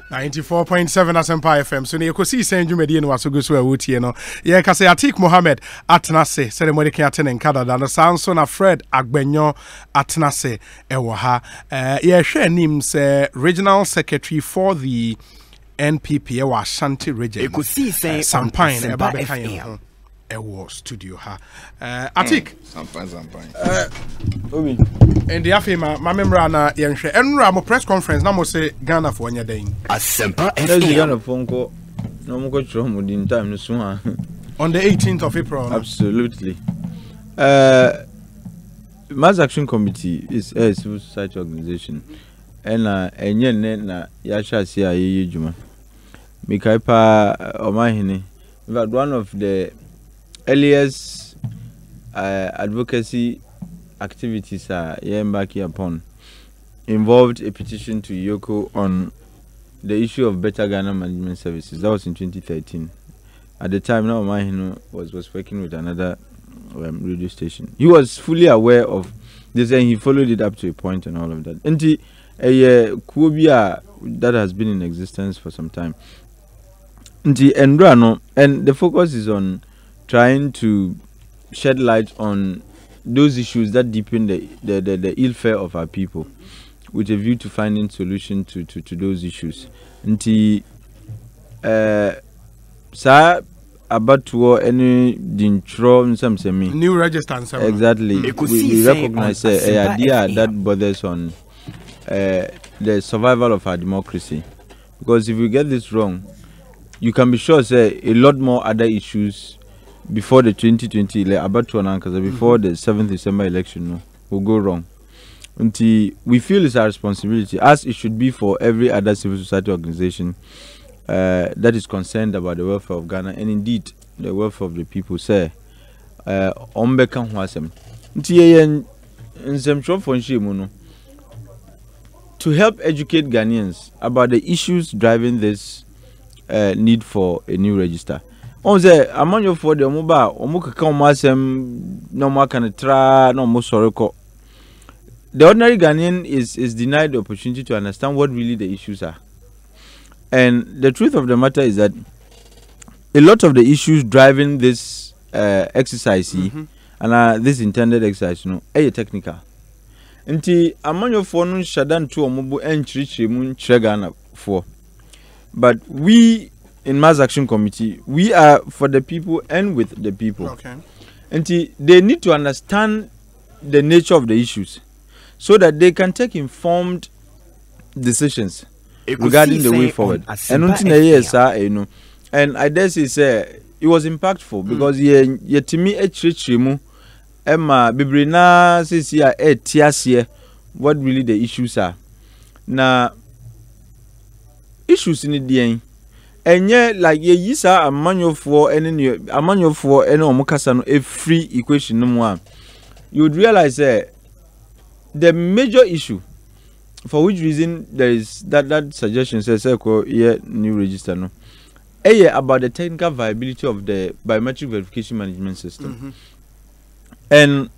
94.7 Asempa FM. So you could see Saint Jumedi and Wasugusu Utieno. Yeah, Kase Atik Mohammed Atnase, ceremony Kiaten and Canada, and Sanson Fred Agbenyo Atnase Ewaha. Yeah, share names regional secretary for the NPP Ewa Ashanti region. You could see Sampine Ebabekayan. Ewa studio ha. Atik. Sampine. Obi. And the afema, my member na yenhwe enra mo press conference na mo say Ghana for nya den. Asempa FM. Ghana phone call. No mo go throw mo din time no so ha. On the 18th of April. No? Absolutely. Mass Action Committee is a civil society organization. And enye na ya sha sia ye juma. Mikaipa omahene. In fact, one of the earliest advocacy activities are embarking upon involved a petition to Yoko on the issue of better Ghana management services. That was in 2013. At the time, now Mahino was working with another radio station. He was fully aware of this and he followed it up to a point and all of that. And a Kubia that has been in existence for some time. And the focus is on trying to shed light on those issues that deepen the ill fare of our people, with a view to finding solution to those issues. Nti sa abatuo any dintro nsem new register exactly we recognize a idea that bothers on the survival of our democracy, because if we get this wrong, you can be sure say a lot more other issues before the 2020 before the 7th December election will go wrong. Until we feel it's our responsibility, as it should be for every other civil society organization that is concerned about the welfare of Ghana and indeed the welfare of the people. Say, ombeka hwasem. Nti nsem for nshemu to help educate Ghanaians about the issues driving this need for a new register. On say among you for the omuba omukaka omasem no makana tra no mosoreko. The ordinary Ghanaian is denied the opportunity to understand what really the issues are. And the truth of the matter is that a lot of the issues driving this exercise and this intended exercise technical. Nti among you for no shadan to omubu enchirichiri mu Ghana for. But we in Mass Action Committee, we are for the people and with the people. Okay. And they need to understand the nature of the issues so that they can take informed decisions regarding the way forward. And and I dare say it was impactful because to me Emma Bibrina says here what really the issues are. Now issues in the and yet, like ye sa a manual for any omukasa no a free equation no more. You would realize the major issue for which reason there is that suggestion says new register no. About the technical viability of the biometric verification management system. And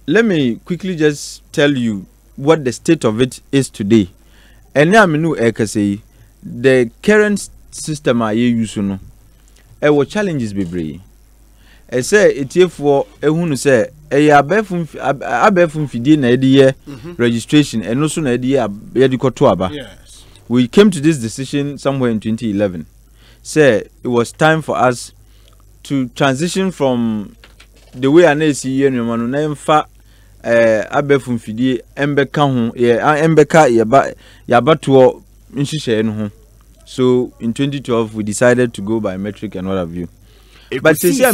let me quickly just tell you what the state of it is today. And now I say the current system I use no what challenges be brave. I say it here for who say abefum fidie na year registration and also na year to aba. yes. We came to this decision somewhere in 2011. Say it was time for us to transition from the way I see you no na emfa abefum fidie embeka ho embeka yabato so in 2012 we decided to go biometric and what have you. But since the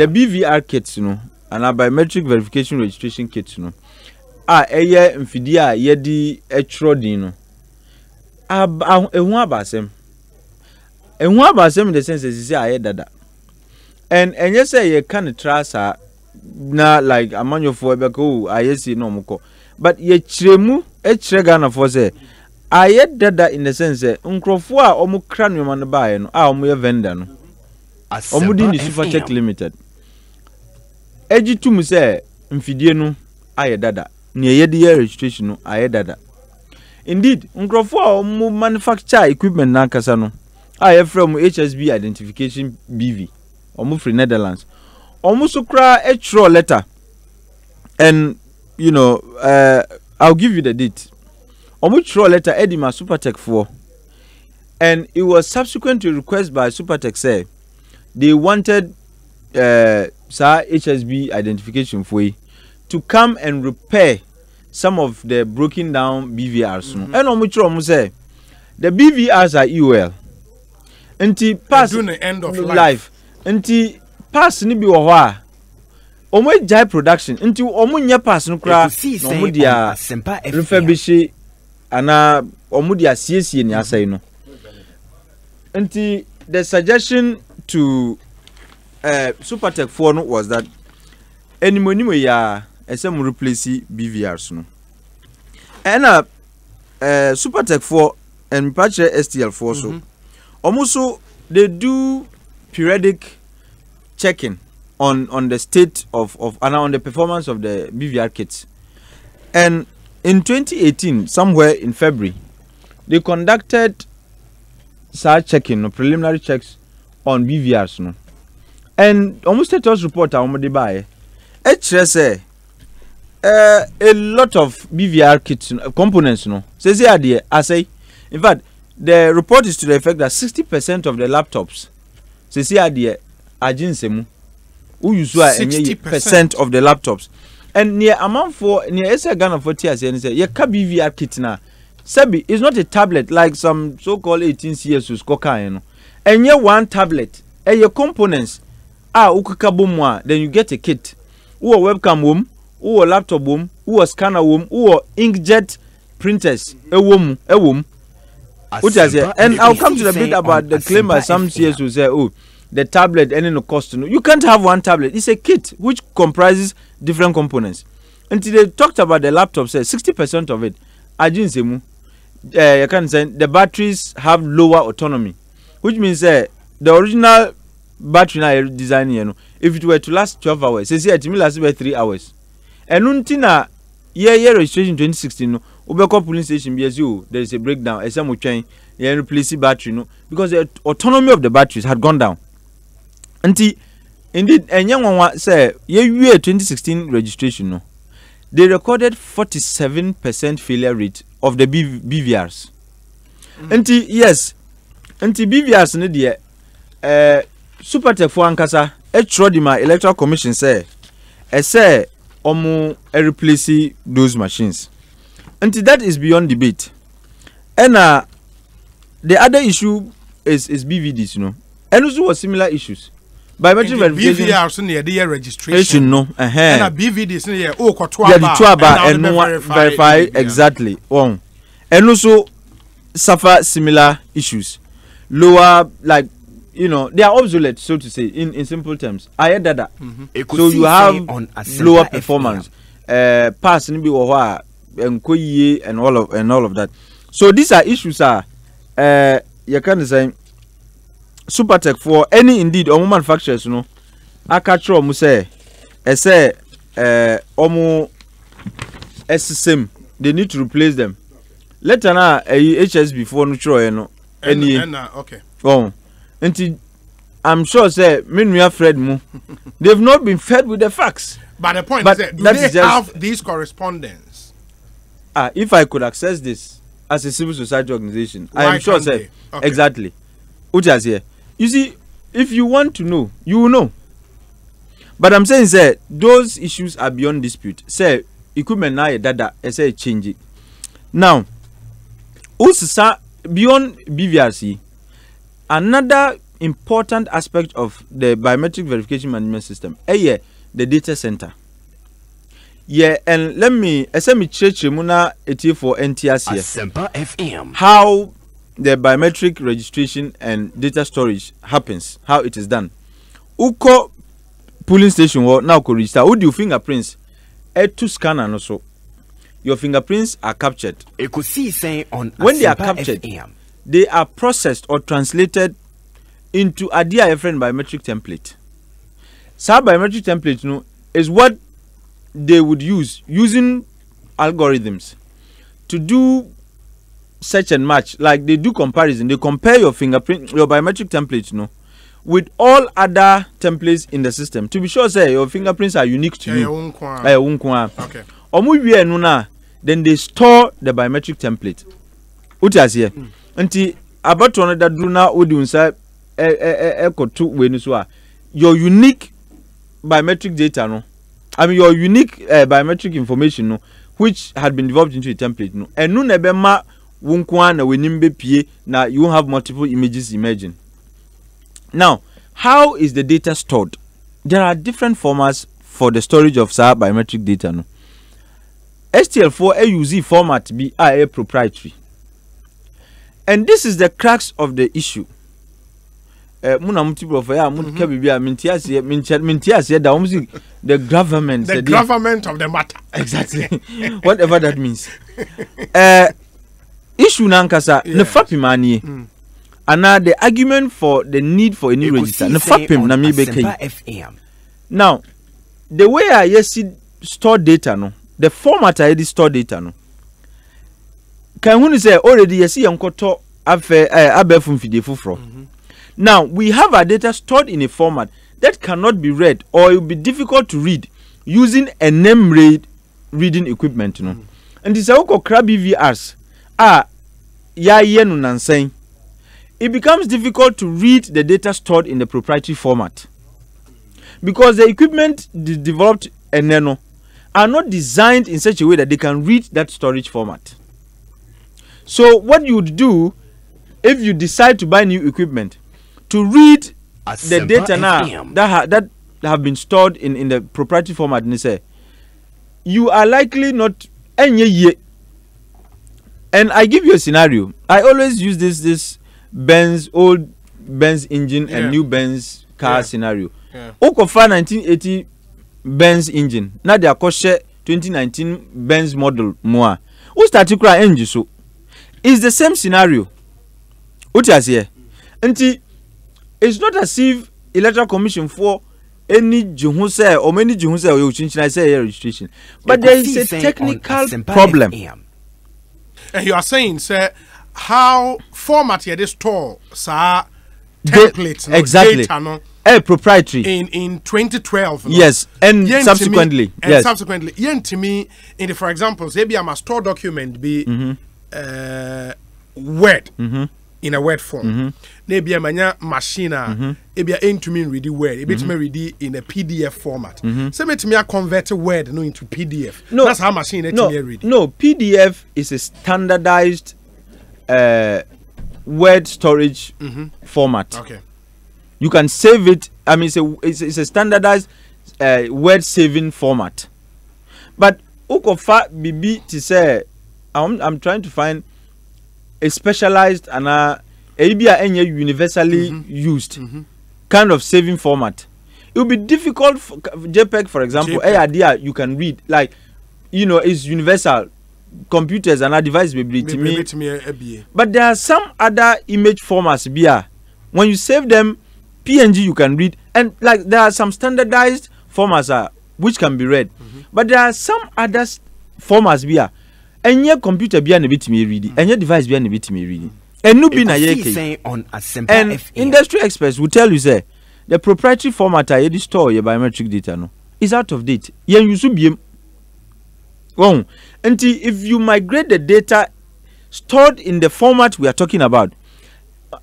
BVR kits and our biometric verification registration kits mfidia yedi etrodino ehun abasem in the sense is say dada and you say you can trust na like amanyo for ebeko ayesi no mko but ye chiremu Ghana for say dada in the sense nkrofo a omu kranyo man bae no a omu ye vendor no omu di ni Supertech Limited ejitum say mfidie no dada ne ye de registration no dada indeed nkrofo a manufacture equipment na kasa no a from HSB identification BV free Netherlands so kra a letter and you know I'll give you the date throw letter Edima Supertech 4 and it was subsequent to request by Supertech say they wanted HSB identification for to come and repair some of the broken down BVRs. And say the BVRs are EOL. Until pass the end of life. Until pass ni bi wa jai production until nya pass no kra omo dia refurbish ana omo dia siesie ni asai no. Until the suggestion to Supertech 4 was that anymore ya SM replace BVRs no. And Supertech 4 and patch STL 4 so almost they do periodic checking on the state of and on the performance of the BVR kits. And in 2018, somewhere in February, they conducted checking, preliminary checks on BVRs no. And almost status report almost by say a lot of BVR kits components no. Says here I say in fact the report is to the effect that 60% of the laptops says here ajinsemu who use 60% of the laptops and near amount for near esa Ghana for tears and say ye ka BVR kit na sabi is not a tablet like some so-called 18 CS who's cocaine and ye one tablet and your components ukaka then you get a kit who webcam wom who laptop wom who scanner wom who inkjet printers wom and I'll come to the bit about the claim by some CS who say the tablet and no cost no. You can't have one tablet. It's a kit which comprises different components. Until they talked about the laptop, say 60% of it ajinsemu you can say the batteries have lower autonomy, which means the original battery na design if it were to last 12 hours, say it will last about 3 hours. And until year registration 2016 no ubeko police station BSU there is a breakdown esamo train you replace the battery no because the autonomy of the batteries had gone down. Indeed, and say year 2016 registration no they recorded 47% failure rate of the BVRs. Indeed, yes, indeed BVRs no dear Supertech for ankasa Trodima Electoral Commission say replace those machines. Until that is beyond debate. And the other issue is BVDs, you know. And also was similar issues. Biometric verification. BVRs in the registration. No. And BVDs in the and verify exactly. And also suffer similar issues. Lower, like, you know, they are obsolete, so to say, in simple terms. I heard that. So you have lower performance. Pass and all of that. So these are issues you can say Supertech for any indeed or manufacturers, you know. I catch you say SSM they need to replace them. Later now HSB for no no any okay. Until I'm sure say we have Fred Mu. They've not been fed with the facts. But the point is that do they have these correspondence? If I could access this as a civil society organization, I am sure say okay. Exactly. Here. You see, if you want to know, you will know. But I'm saying say those issues are beyond dispute. Say equipment now data say change it. Now, also beyond BVRC, another important aspect of the biometric verification management system the data center. Yeah, and let me church muna eti for NTS here. How the biometric registration and data storage happens, how it is done. Uko polling station now ko register. Who do fingerprints? To scanner no so. Your fingerprints are captured. When they are captured, they are processed or translated into a different biometric template. So biometric template is what they would use using algorithms to do search and match, like they do comparison. They compare your fingerprint, your biometric template, with all other templates in the system to be sure say your fingerprints are unique to you. Okay. Then they store the biometric template. What is here? Until about one that do now udunsa your unique biometric data your unique biometric information which had been developed into a template and no nebema wunkwa na wenimbe pie na you have multiple images emerging. Now, how is the data stored? There are different formats for the storage of biometric data. STL4 AUZ format be a proprietary. And this is the crux of the issue. The government. The government of the matter. Exactly. Whatever that means. Issue nankasa ne fapimani. And now the argument for the need for a new register. Now, the way I see store data the format I store data can we say already you see yankoto abefum fidefo from. Now we have our data stored in a format that cannot be read or it will be difficult to read using a name reading equipment. And this is how crabby VRs it becomes difficult to read the data stored in the proprietary format because the equipment developed and nano are not designed in such a way that they can read that storage format. So what you would do if you decide to buy new equipment to read the data now that have been stored in the proprietary format, you are likely not any. And I give you a scenario. I always use this old Benz engine and new Benz car scenario. Okofa 1980 Benz engine. Now they are koshe 2019 Benz model more. Who started cry engine so? It's the same scenario. What is here? It's not as if Electoral Commission for any Juhuse or many Juhuse or you say registration, but there is a technical problem. And you are saying, sir, how format you store templates exactly data proprietary in 2012 yes and subsequently yentimi in the for example say be a store document be word in a word form maybe a manya machine e be entumi read word e betumi read in a PDF format say betumi convert word into PDF. No, that's how machine read. No, PDF is a standardized word storage format. Okay. You can save it. I mean, it's a standardized word saving format. But Ukofa Bibi to say, I'm trying to find a specialized and a universally used kind of saving format. It will be difficult for JPEG, for example. JPEG. You can read like, it's universal. Computers and our device will be to me. But there are some other image formats when you save them PNG you can read, and like there are some standardized formats which can be read, but there are some other formats and your computer and read and your device read and no be na and industry experts will tell you say the proprietary format I store your biometric data is out of date. You should be until if you migrate the data stored in the format we are talking about,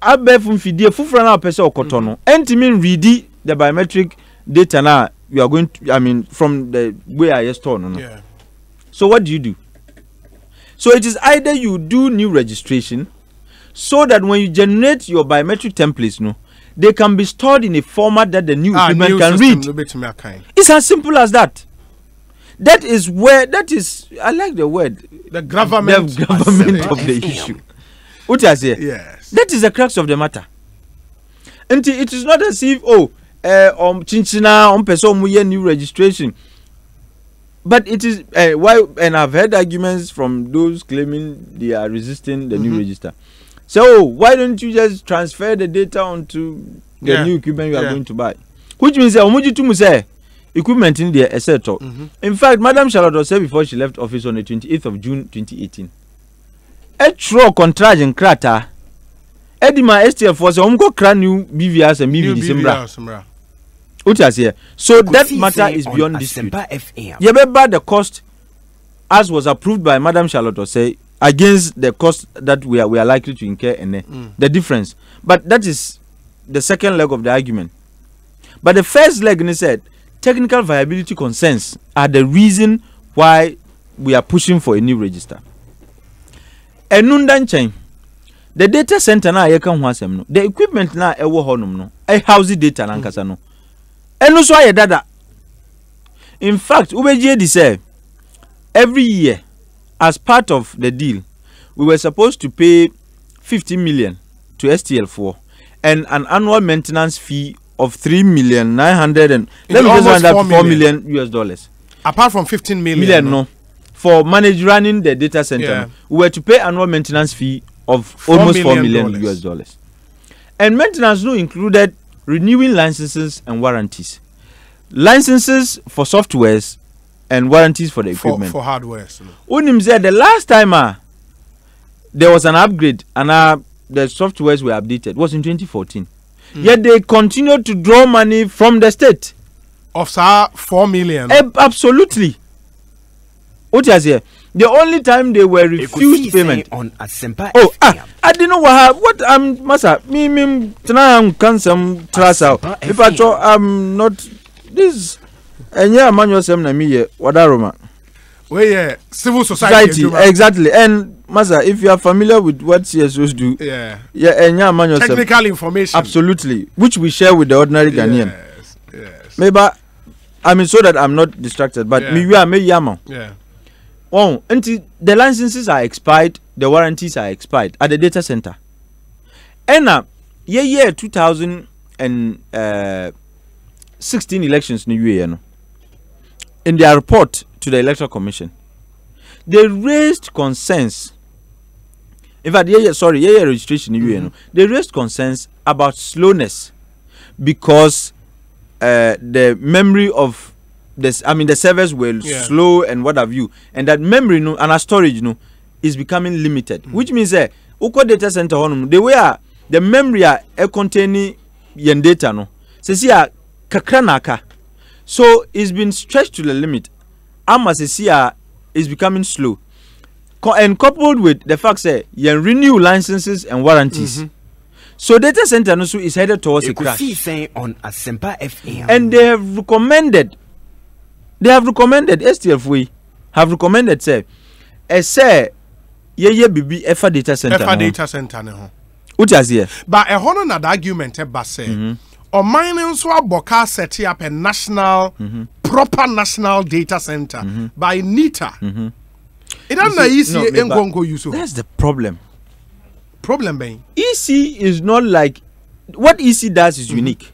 abefum fidie fufura na pese okoto no entimin read the biometric data now you are going to, from the way I store no. Yeah. So what do? So it is either you do new registration so that when you generate your biometric templates they can be stored in a format that the new equipment can read. It's as simple as that. That is I like the word. The government of the issue. What I say? Yes. That is the crux of the matter. And it is not as if chinchina person new registration. But it is why, and I've heard arguments from those claiming they are resisting the new register. So why don't you just transfer the data onto the new equipment you are going to buy? Which means that equipment in there, etc. In fact, Madam Charlotte said before she left office on the 28th of June 2018. true contract in krata edima STL for say umko kra new BVS and BVD Simbra. Utias here. So that matter is beyond dispute. Yebeba the cost as was approved by Madam Charlotte say against the cost that we are likely to incur and the difference. But that is the second leg of the argument. But the first leg he said technical viability concerns are the reason why we are pushing for a new register. Enundan chain. The data center na yeka ho asem no. The equipment na ewo honum no. E house data na nkasa no. Enu so aye dada. In fact, ubeje di say every year as part of the deal we were supposed to pay 50 million to STL4 and an annual maintenance fee of 3,900,000 and let me just round up $4 million US. Apart from 15 million no. For running the data center, we were to pay annual maintenance fee of almost $4 million US. And maintenance no included renewing licenses and warranties. Licenses for softwares and warranties for the equipment. For hardware. Unim said the last time there was an upgrade and the softwares were updated was in 2014. Yet they continued to draw money from the state. Of sir, 4 million. Absolutely. What is here? The only time they were refused payment on Asempa. Oh, I didn't know what Masa. Me tonight can some trust out. If I'm not this, and yeah, manual sem na me what aroma. Well, yeah, civil society. Exactly. And Masa, if you are familiar with what CSOs do, yeah, and yeah, manual technical information. Absolutely, which we share with the ordinary Ghanaian. Yes. Maybe I mean so that I'm not distracted, but me yama. Yeah. Oh, until the licenses are expired, the warranties are expired at the data center. And year 2016 elections in their report to the Electoral Commission, they raised concerns. In fact, year registration in they raised concerns about slowness because the memory of this, I mean, the servers were slow and what have you, and that memory and our storage is becoming limited, which means uko data center the memory containing yen data kakranaka, so it's been stretched to the limit. Is becoming slow, and coupled with the fact that yen renew licenses and warranties. So data center is headed towards a crash. On Asempa FM. And they have recommended STF have recommended say bibi efa data center no. What is here? But a hono na argument say or mining so aboka set up a national proper national data center by NITA. It doesn't easy use. That's the problem. Problem being EC is not like what EC does is unique.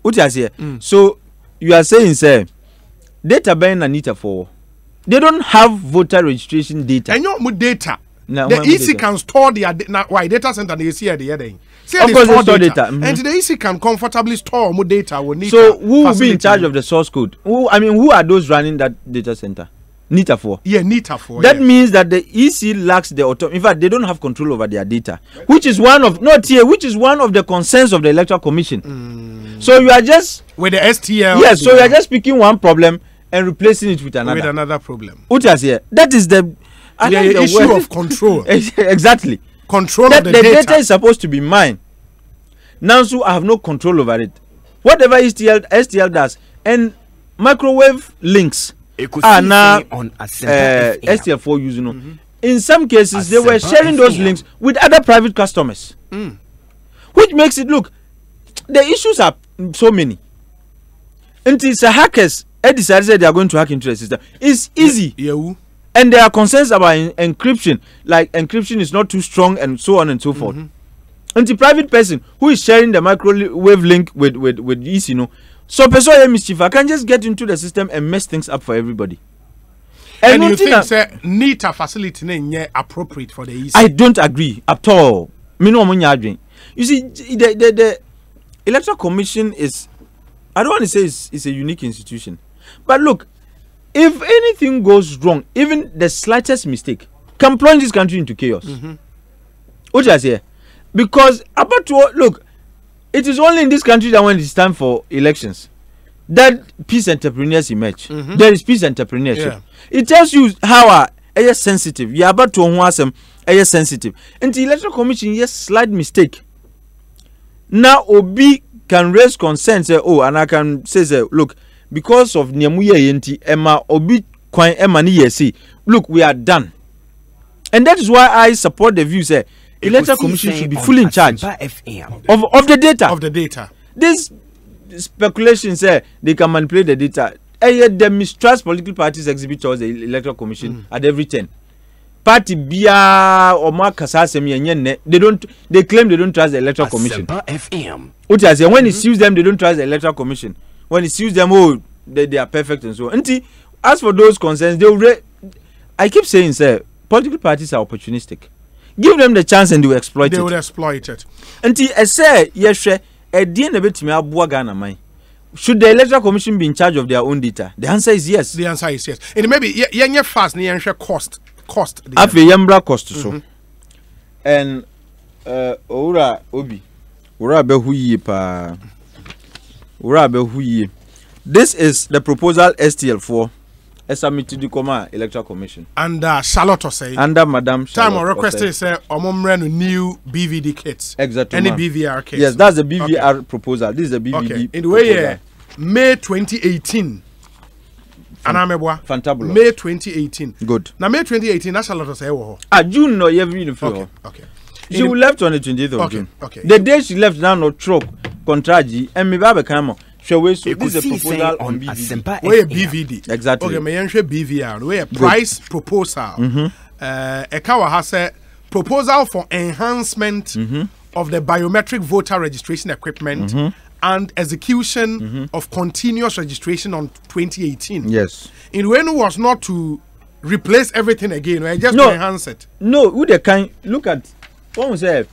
What is here? So you are saying say data being NITA for they don't have voter registration data. And your data. The EC can store their why data center they see at the other. Of course, they store data. And the EC can comfortably store more data. So who will be in charge of the source code? Who are those running that data center? NITA for. Yeah, NITA for. That means that the EC lacks the autonomy. In fact, they don't have control over their data, which is one of the concerns of the Electoral Commission. So you are just with the STL. Yes, so you are just picking one problem and replacing it with another. With another problem. What is here? That is the issue of control. Exactly. Control that of the data is supposed to be mine. Now, so I have no control over it. Whatever STL does, and microwave links are now STL4 using. In some cases, they were sharing those links with other private customers, which makes it look. The issues are so many. Until the hackers decided they are going to hack into the system, it's easy. Yeah. And there are concerns about encryption, like encryption is not too strong and so on and so forth. And the private person who is sharing the microwave link with EC, so person mischief, I can just get into the system and mess things up for everybody. And you think NITA facility is appropriate for the EC? I don't agree at all. You see, the Electoral Commission is, I don't want to say it's a unique institution, but look, if anything goes wrong, even the slightest mistake, can plunge this country into chaos. What I say? Because look, it is only in this country that when it's time for elections that peace entrepreneurs emerge. There is peace entrepreneurship. It tells you how sensitive. You are about to sensitive. And the electoral commission, yes, slight mistake. Now Obi can raise concern, say, oh, and I can say, look, because of Nyamuye Yenti, Emma Obi Kwan Emma Niyesi, look, we are done. And that is why I support the view, say, electoral commission should be fully in charge of the data. Of the data. This speculation say they can manipulate the data. They mistrust political parties exhibit towards the electoral commission at every turn. Party Bia or Marcasasem, they claim they don't trust the electoral commission. What I say, when it sues them, they don't trust the electoral commission. When it sues them, oh, they are perfect and so on. As for those concerns, I keep saying, sir, political parties are opportunistic. Give them the chance and they will exploit it. They will exploit it. I say, yes, at the end of it, should the electoral commission be in charge of their own data? The answer is yes. The answer is yes. And maybe yeah, fast, cost. After Yambra cost so. And Ora Obi, Ora Behuye pa, Ora Behuye. This is the proposal STL4. Submitted to the Electoral Commission. Under Charlotte Osei. Under Madam Charlotte. Time of request is new BVD kits. Exactly. Any BVR kits. Yes, that's the BVR proposal. This is the BVD. Okay. In the way, May 2018. Fantabulous. May 2018. Good. Now May 2018, that's Charlotte Osei. June no every Okay. She left on the 28th of June. Okay. The day she left now no truck contraji and me baba kamo. So this is a proposal on BVD. Where BVD? Exactly. Okay, me BVR. Where price proposal. Ekawa has a proposal for enhancement of the biometric voter registration equipment and execution of continuous registration on 2018. Yes. In when was not to replace everything again, right? Just to enhance it. No, who they can look at what we say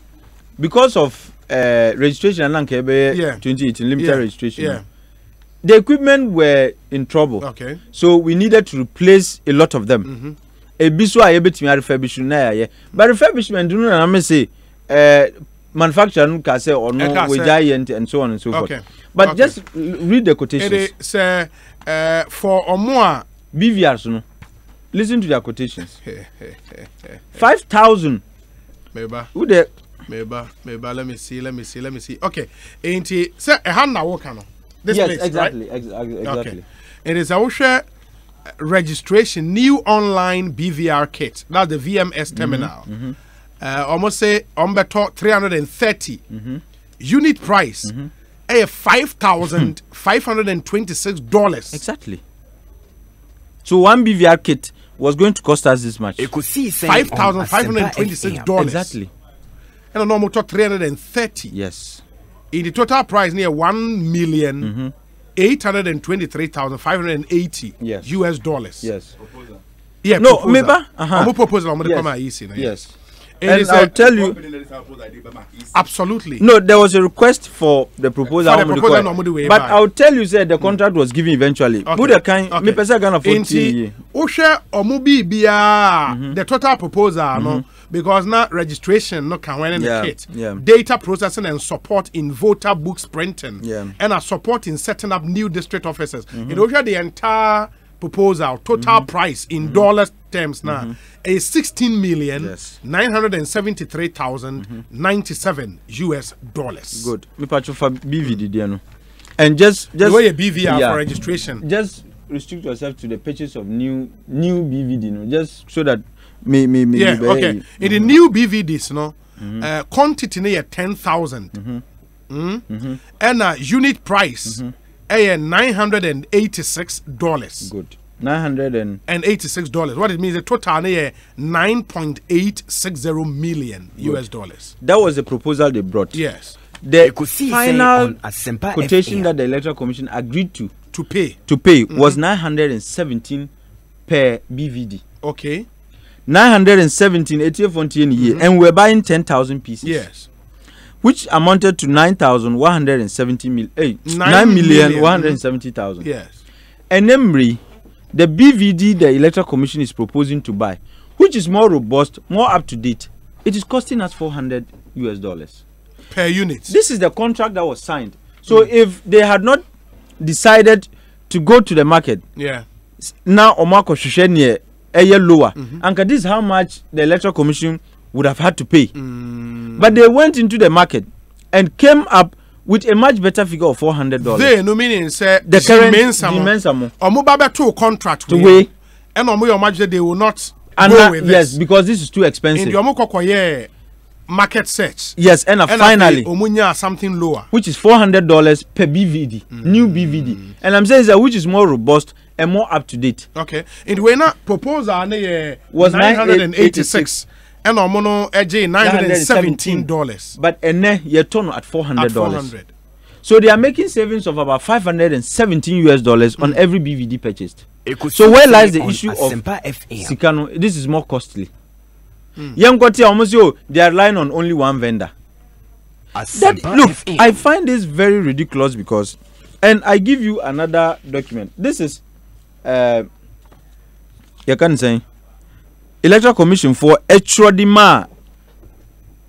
because of registration and 2018 limited registration. Yeah. The equipment were in trouble. Okay. So we needed to replace a lot of them. A biso a yebet me refurbishment na ya. But refurbishment do not na say manufacturer can say or no we giant and so on and so forth. But just read the quotations. It say for Omoa BVRs no. Listen to their quotations. 5,000. Meba. Who the Meba, let me see. Okay. Ain't it say a hand na work no. This yes, place, exactly, right? exactly. Okay. It is our registration new online BVR kit. That's the VMS terminal. Almost say umbeto 330 unit price. $5,526. Exactly. So one BVR kit was going to cost us this much. $5,526. Exactly. And a normal top 330. Yes. In the total price near 1,823,580 US dollars. Yes. Yeah. No, proposal. maybe. Proposal. Yes. And I'll tell you. Absolutely. No, there was a request for the proposal. But I'll tell you, the contract was given eventually. The total proposal, no, because now registration no can win in the kit. Data processing and support in voter books printing. And a support in setting up new district offices. It will the entire proposal total price in dollars terms now is $16,973,097 US dollars. Good. Me patch for BVD and just the way a BVR for registration. Just restrict yourself to the purchase of new BVD, just so that me okay. In the new BVDs, quantity near 10,000. And unit price. $986. Good. $986. What it means the total is $9.860 million US dollars. That was the proposal they brought. Yes. The final quotation that the Electoral Commission agreed to pay was 917 per BVD. Okay. 917 and we're buying 10,000 pieces. Yes. Which amounted to 9,170,000. Yes. And Emery, the BVD the Electoral Commission is proposing to buy which is more robust, more up to date, it is costing us $400 per unit. This is the contract that was signed. So if they had not decided to go to the market, now Omako Shushenie a year lower, and this is how much the Electoral Commission would have had to pay. But they went into the market and came up with a much better figure of $400. They no meaning say the current dimension. Omubabe to contract to way, and omu imagine they will not and go with yes, this. Because this is too expensive. In the omu market search. Yes, and finally omunya something lower, which is $400 per BVD, new BVD, and I'm saying that which is more robust and more up to date. Okay, in the way na proposal was $986. And omono edge $917. But ene ye turn at $400. So they are making savings of about $517 on every BVD purchased. So where lies the issue of Sikano? This is more costly. Young Kotia almost they are relying on only one vendor. Look, I find this very ridiculous because, and I give you another document. This is you can say Electoral Commission for extraordinary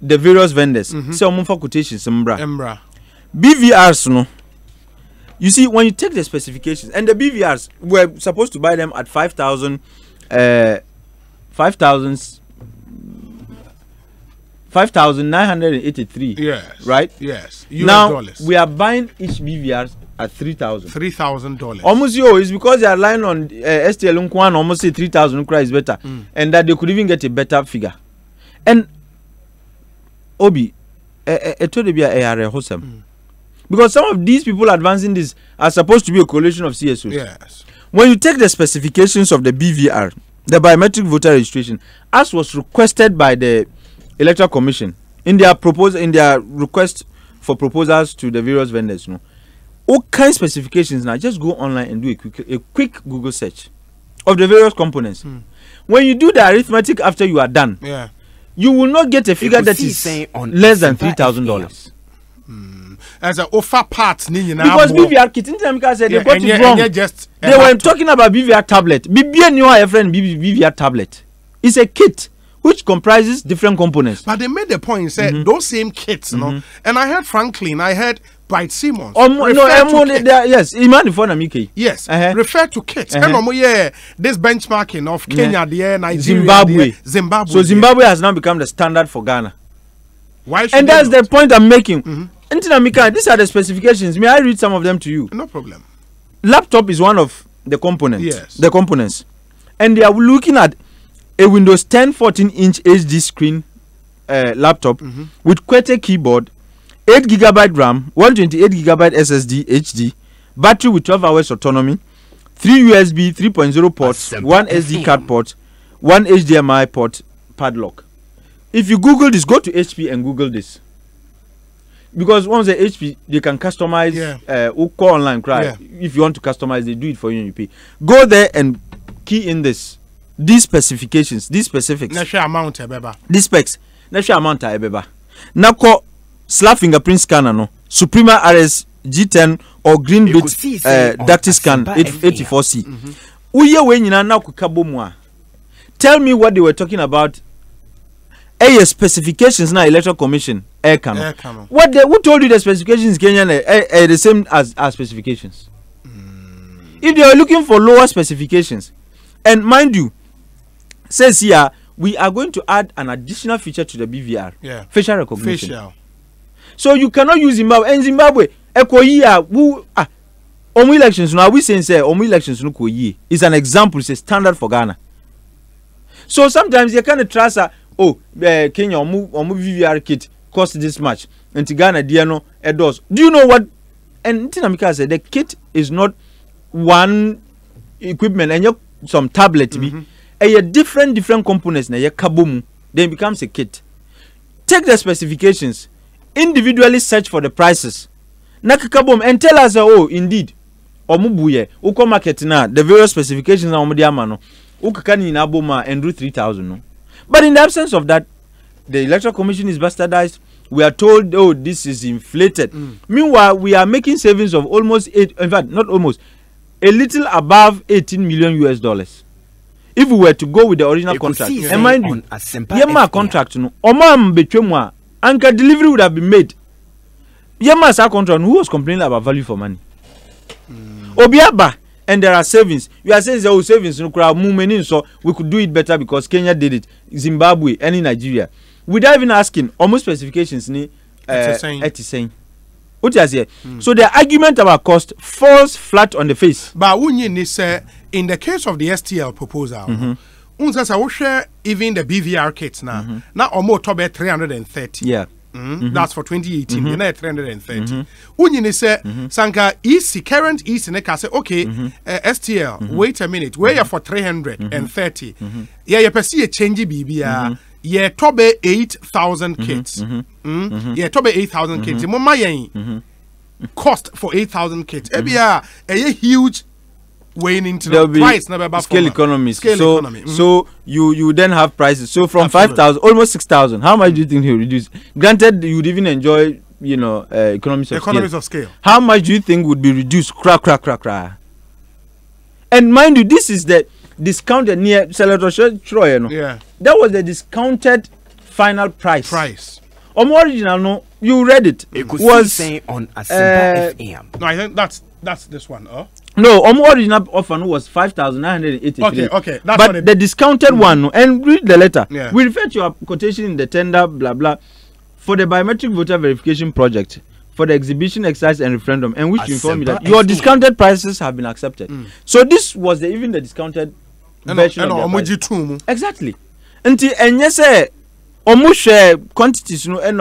the various vendors. Say for quotations, Embra. BVRs, no. You see, when you take the specifications, and the BVRs were supposed to buy them at 5,983. Yes. Right? Yes. Now we are buying each BVRs at $3,000. Almost it's because they are relying on STL Nkwan almost say 3,000 is better, and that they could even get a better figure. And Obi, because some of these people advancing this are supposed to be a coalition of CSOs. Yes. When you take the specifications of the BVR, the biometric voter registration, as was requested by the Electoral Commission in their request for proposals to the various vendors, all kinds of specifications now, just go online and do a quick Google search of the various components. When you do the arithmetic after you are done, you will not get a figure that is less than $3,000. As an offer part, because BVR kit, said they got it wrong. They were talking about BVR tablet. BVR tablet. It's a kit which comprises different components. But they made the point, said those same kits, and I heard Franklin, I heard Bright Simmons. Yes, yes, refer to kits. And this benchmarking of Kenya, Nigeria, Zimbabwe. So Zimbabwe has now become the standard for Ghana. Why should and that's the point I'm making. These are the specifications. May I read some of them to you? No problem. Laptop is one of the components. Yes. The components. And they are looking at a Windows 10 14-inch HD screen laptop with QWERTY keyboard, 8GB RAM, 128GB SSD HD, battery with 12 hours autonomy, 3 USB 3.0 ports, 1 SD card port, 1 HDMI port, padlock. If you Google this, go to HP and Google this. Because once the HP, they can customize, go online, if you want to customize, they do it for you and you pay. Go there and key in these specifications, these specifics. These specs. Now call slap fingerprint scanner, no. Suprema RS G10 or green bit DactyScan 84C. Tell me what they were talking about. Specifications now Electoral Commission Air Camo. Who told you the specifications Kenyan are the same as specifications? If they are looking for lower specifications, and mind you, says here we are going to add an additional feature to the BVR, facial recognition. So you cannot use Zimbabwe. And Zimbabwe, elections now we saying elections no is an example, it's a standard for Ghana. So sometimes you can't trust Kenya VVR kit cost this much. And Ghana Diano Edos. Do you know what? And Tinamika said the kit is not one equipment and some tablet different components na kaboom, then it becomes a kit. Take the specifications, individually search for the prices. Nakakaboom and tell us indeed. Omubuye, uko market na the various specifications na omudiamano. Ukakani na boma and do 3,000 no. But in the absence of that, the Electoral Commission is bastardized. We are told, this is inflated. Meanwhile, we are making savings of almost a little above $18 million. if we were to go with the original contract, and mind you, Yema contract no, Omam Betwemwa, anchor delivery would have been made. Yema sa contract, who was complaining about value for money? Obiaba, and there are savings. You are saying there are savings no crowd movement, so we could do it better because Kenya did it, Zimbabwe, and in Nigeria. Without even asking, almost specifications ni saying. What you say? So the argument about cost falls flat on the face. But when you say in the case of the STL proposal, even the BVR kits now, now almost top 330. Yeah. That's for 2018. You know 330. When you say Sanka EC current EC neka say okay, STL. Wait a minute. Where you for 330? Yeah, you perceive a change BBR. Yeah, top 8,000 kits. Yeah, top 8,000 kits. Mama yen cost for 8,000 kits. Ebia a huge weighing into the price. Scale economy. So you then have prices. So from 5,000, almost 6,000. How much do you think he will reduce? Granted, you would even enjoy, economies of scale. How much do you think would be reduced? Crack. And mind you, this is the discounted near Senator Troy. Yeah. That was the discounted final price. Original, no, you read it. Was saying on Asempa FM. No, I think that's this one. No, original offer was 5,983. Okay. But the discounted one, and read the letter. Yeah. We refer to your quotation in the tender, blah blah, for the biometric voter verification project, for the exhibition, exercise, and referendum, and which you inform me that your discounted prices have been accepted. So this was even the discounted version of the exactly. Until and yes, share quantities no and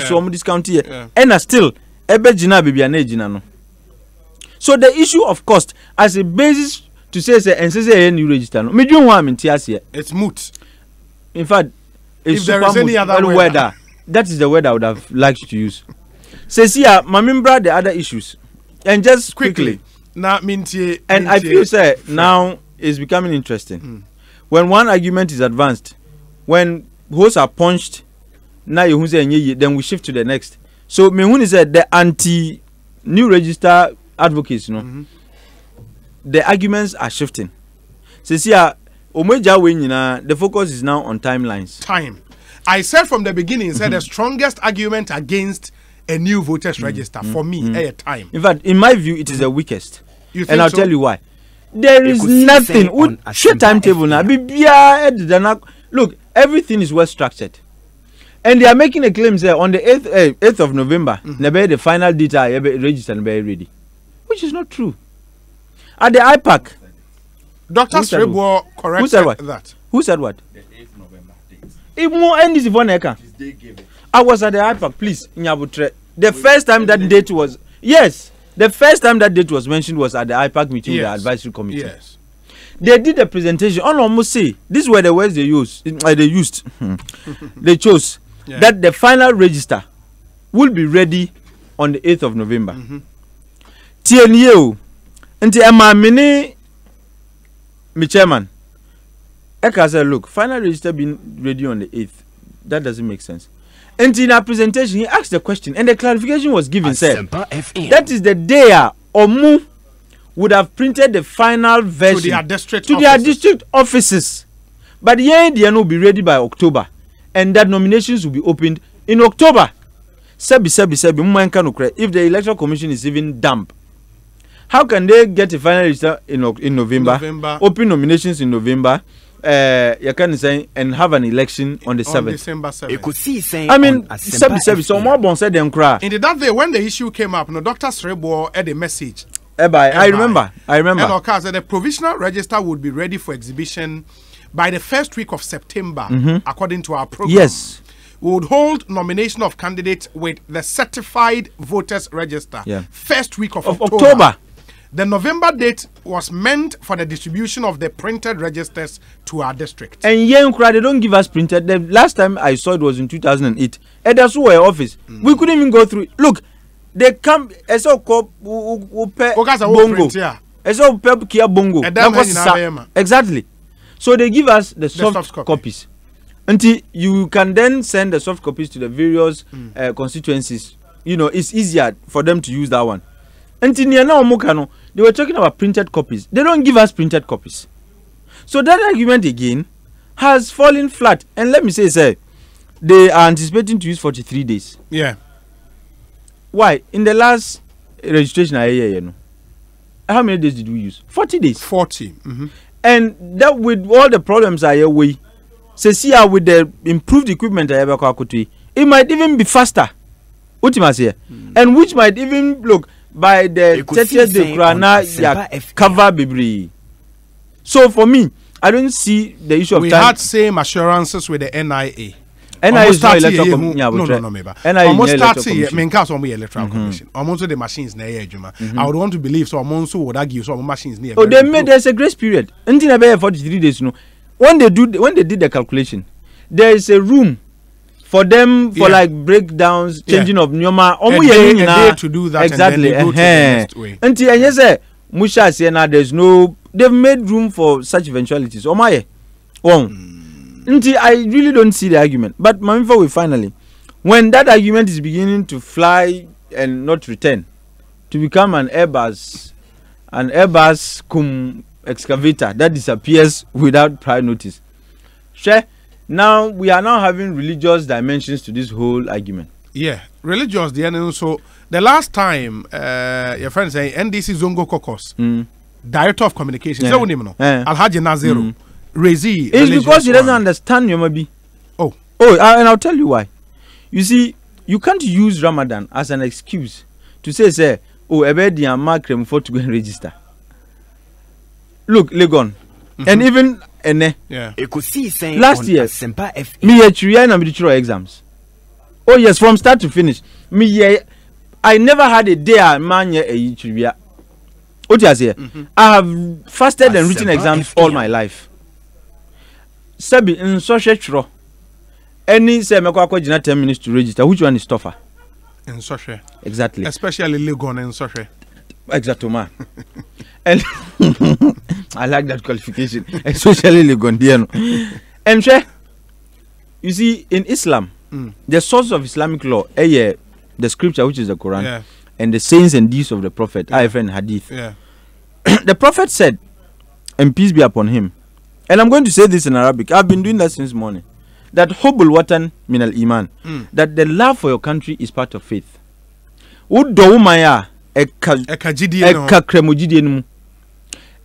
so discount here and still ebejina bibia no. So the issue of cost as a basis to say new register no. It's moot. In fact, if there is any other word, that is the word I would have liked to use. Says here, Mamimbra the other issues, and just quickly. And I feel now it's becoming interesting. When one argument is advanced, when holes are punched, now you say then we shift to the next. So me said the anti-new register advocates, the arguments are shifting. Says here, the focus is now on timelines. I said from the beginning, the strongest argument against a new voters register for me time. In fact, in my view, it is the weakest. And I'll tell you why. There is nothing. Short timetable now. Look, everything is well structured, and they are making a claim say on the 8th of November, the final data register and be ready, which is not true. At the IPAC, Dr. Srebo corrected that. Who said what? The 8th November date. If more end is one eka. I was at the IPAC, please. The first time that date was the first time that date was mentioned was at the IPAC meeting with the advisory committee. Yes. They did a presentation. Almost say these were the words they used. They chose that the final register will be ready on the 8th of November. TNU until Emma Mini, my chairman, Eka said, look, final register being ready on the 8th. That doesn't make sense. And in our presentation, he asked the question, and the clarification was given. Said that is the day Omu would have printed the final version to their district offices. But the idea will be ready by October, and that nominations will be opened in October. If the electoral commission is even damp, how can they get a final register in November, open nominations in November, and have an election on the 7th? December 7th. I mean, so more bon said them cry. In that day, when the issue came up, Dr. Srebo had a message. I remember. And the provisional register would be ready for exhibition by the first week of September, according to our program. Yes. We would hold nomination of candidates with the certified voters register first week of October. The November date was meant for the distribution of the printed registers to our district. And they don't give us printed. The last time I saw it was in 2008. At the office, we couldn't even go through it. Look, they come as a bongo. As a kia bongo. Exactly. So they give us the soft copies. Until you can then send the soft copies to the various constituencies. It's easier for them to use that one. Until they were talking about printed copies. They don't give us printed copies. So that argument again has fallen flat. And let me say, sir, they are anticipating to use 43 days. Yeah. Why? In the last registration, how many days did we use? 40 days. 40. Mm-hmm. And that with all the problems I hear, with the improved equipment, it might even be faster. And which might even look by the 30th day cover Bibri. So for me, I don't see the issue of we time. had same assurances with the NIA. NIA is not electoral commission. Almost the machines na I would want to believe so almost would argue so machines near. Oh, there's a grace period. Until about 43 days. No, when they did the calculation, there is a room for them for like breakdowns, changing of nyoma. A day to do that. Exactly. And then they go to the next way. Until and yes, Musha say now there's no. They've made room for such eventualities. Oh my, Until I really don't see the argument. But Mamifo will finally, when that argument is beginning to fly and not return, to become an Airbus cum excavator that disappears without prior notice. Sure. Now we are now having religious dimensions to this whole argument. Yeah, religious. So the last time your friend say NDC Zongo Kokos, Director of Communications, Alhaji Naziru, Rezi. It's because he doesn't understand Yomabi. And I'll tell you why. You see, you can't use Ramadan as an excuse to say, Ebedi and Mark for to go and register. Look, Legon, and even last year, me and exams. Oh yes, from start to finish. I never had a day a man a I have fasted and written exams all my life. Sebi in social any say me kwa 10 minutes to register. Which one is tougher? In social. Exactly. Especially Legon and social. Exactly, man. And I like that qualification, especially Legon. And you see, in Islam, the source of Islamic law, the scripture, which is the Quran, and the sayings and deeds of the Prophet, and Hadith. The Prophet said, and peace be upon him, and I'm going to say this in Arabic. I've been doing that since morning. That hubbul watan min al iman, that the love for your country is part of faith. Udowumaya eka kremojidie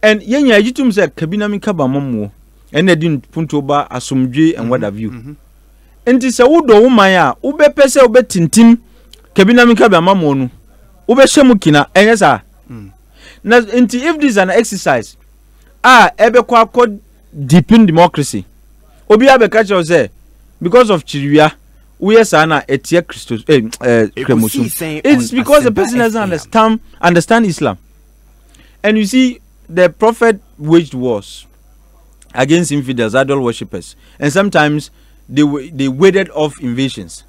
and yenya yitum say kabina mi kaba momo and edin puntoba asumdwe and what have you. Enti se udowumaya ube pese ube tintim kabina mi kaba momo no ube shemu kina enyesa. Now enti if this is an exercise ebe kwa deepen democracy obi abeka che say because of Chiriya we sana etie Christos it's because the person doesn't understand Islam. And you see, the Prophet waged wars against infidels, idol worshippers, and sometimes they warded off invasions.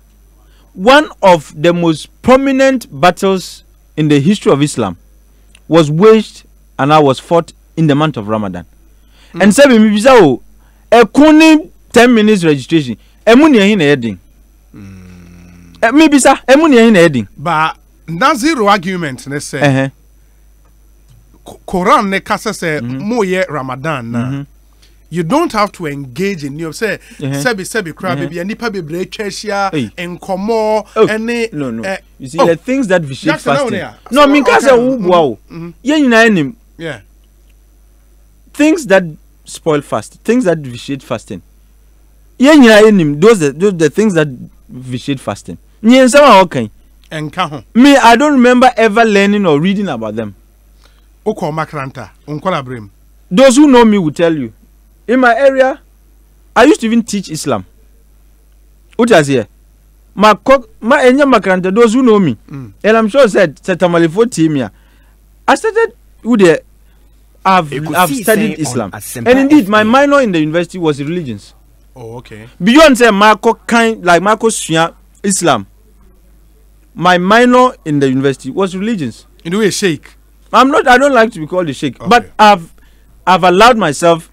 One of the most prominent battles in the history of Islam was waged and was fought in the month of Ramadan. And sabi mi bisa o ekuni 10 minutes registration emuni ehin na heading. Mi bisa emuni ehin na heading. But Naziru argument ne say Quran ne kasa say moye Ramadan na. You don't have to engage in you say sebi crab baby and nipa bebre twahia enkomo any no you see the things that vitiate fasting no me can say wo ye nyina enim things that spoil fast, things that vitiate fasting ye nyina enim those the things that vitiate fasting nyensa ma okay enka ho me I don't remember ever learning or reading about them. Oko makranta onkola brem those who know me will tell you. In my area, I used to even teach Islam. What is here? My enya makranta, those who know me, and I'm sure said Tamalifo team here. I started with the I've studied Islam, and indeed my minor in the university was religions. Oh, okay. Beyond say Marco Suya Islam, my minor in the university was religions. In the way sheikh. I don't like to be called a sheikh, but I've allowed myself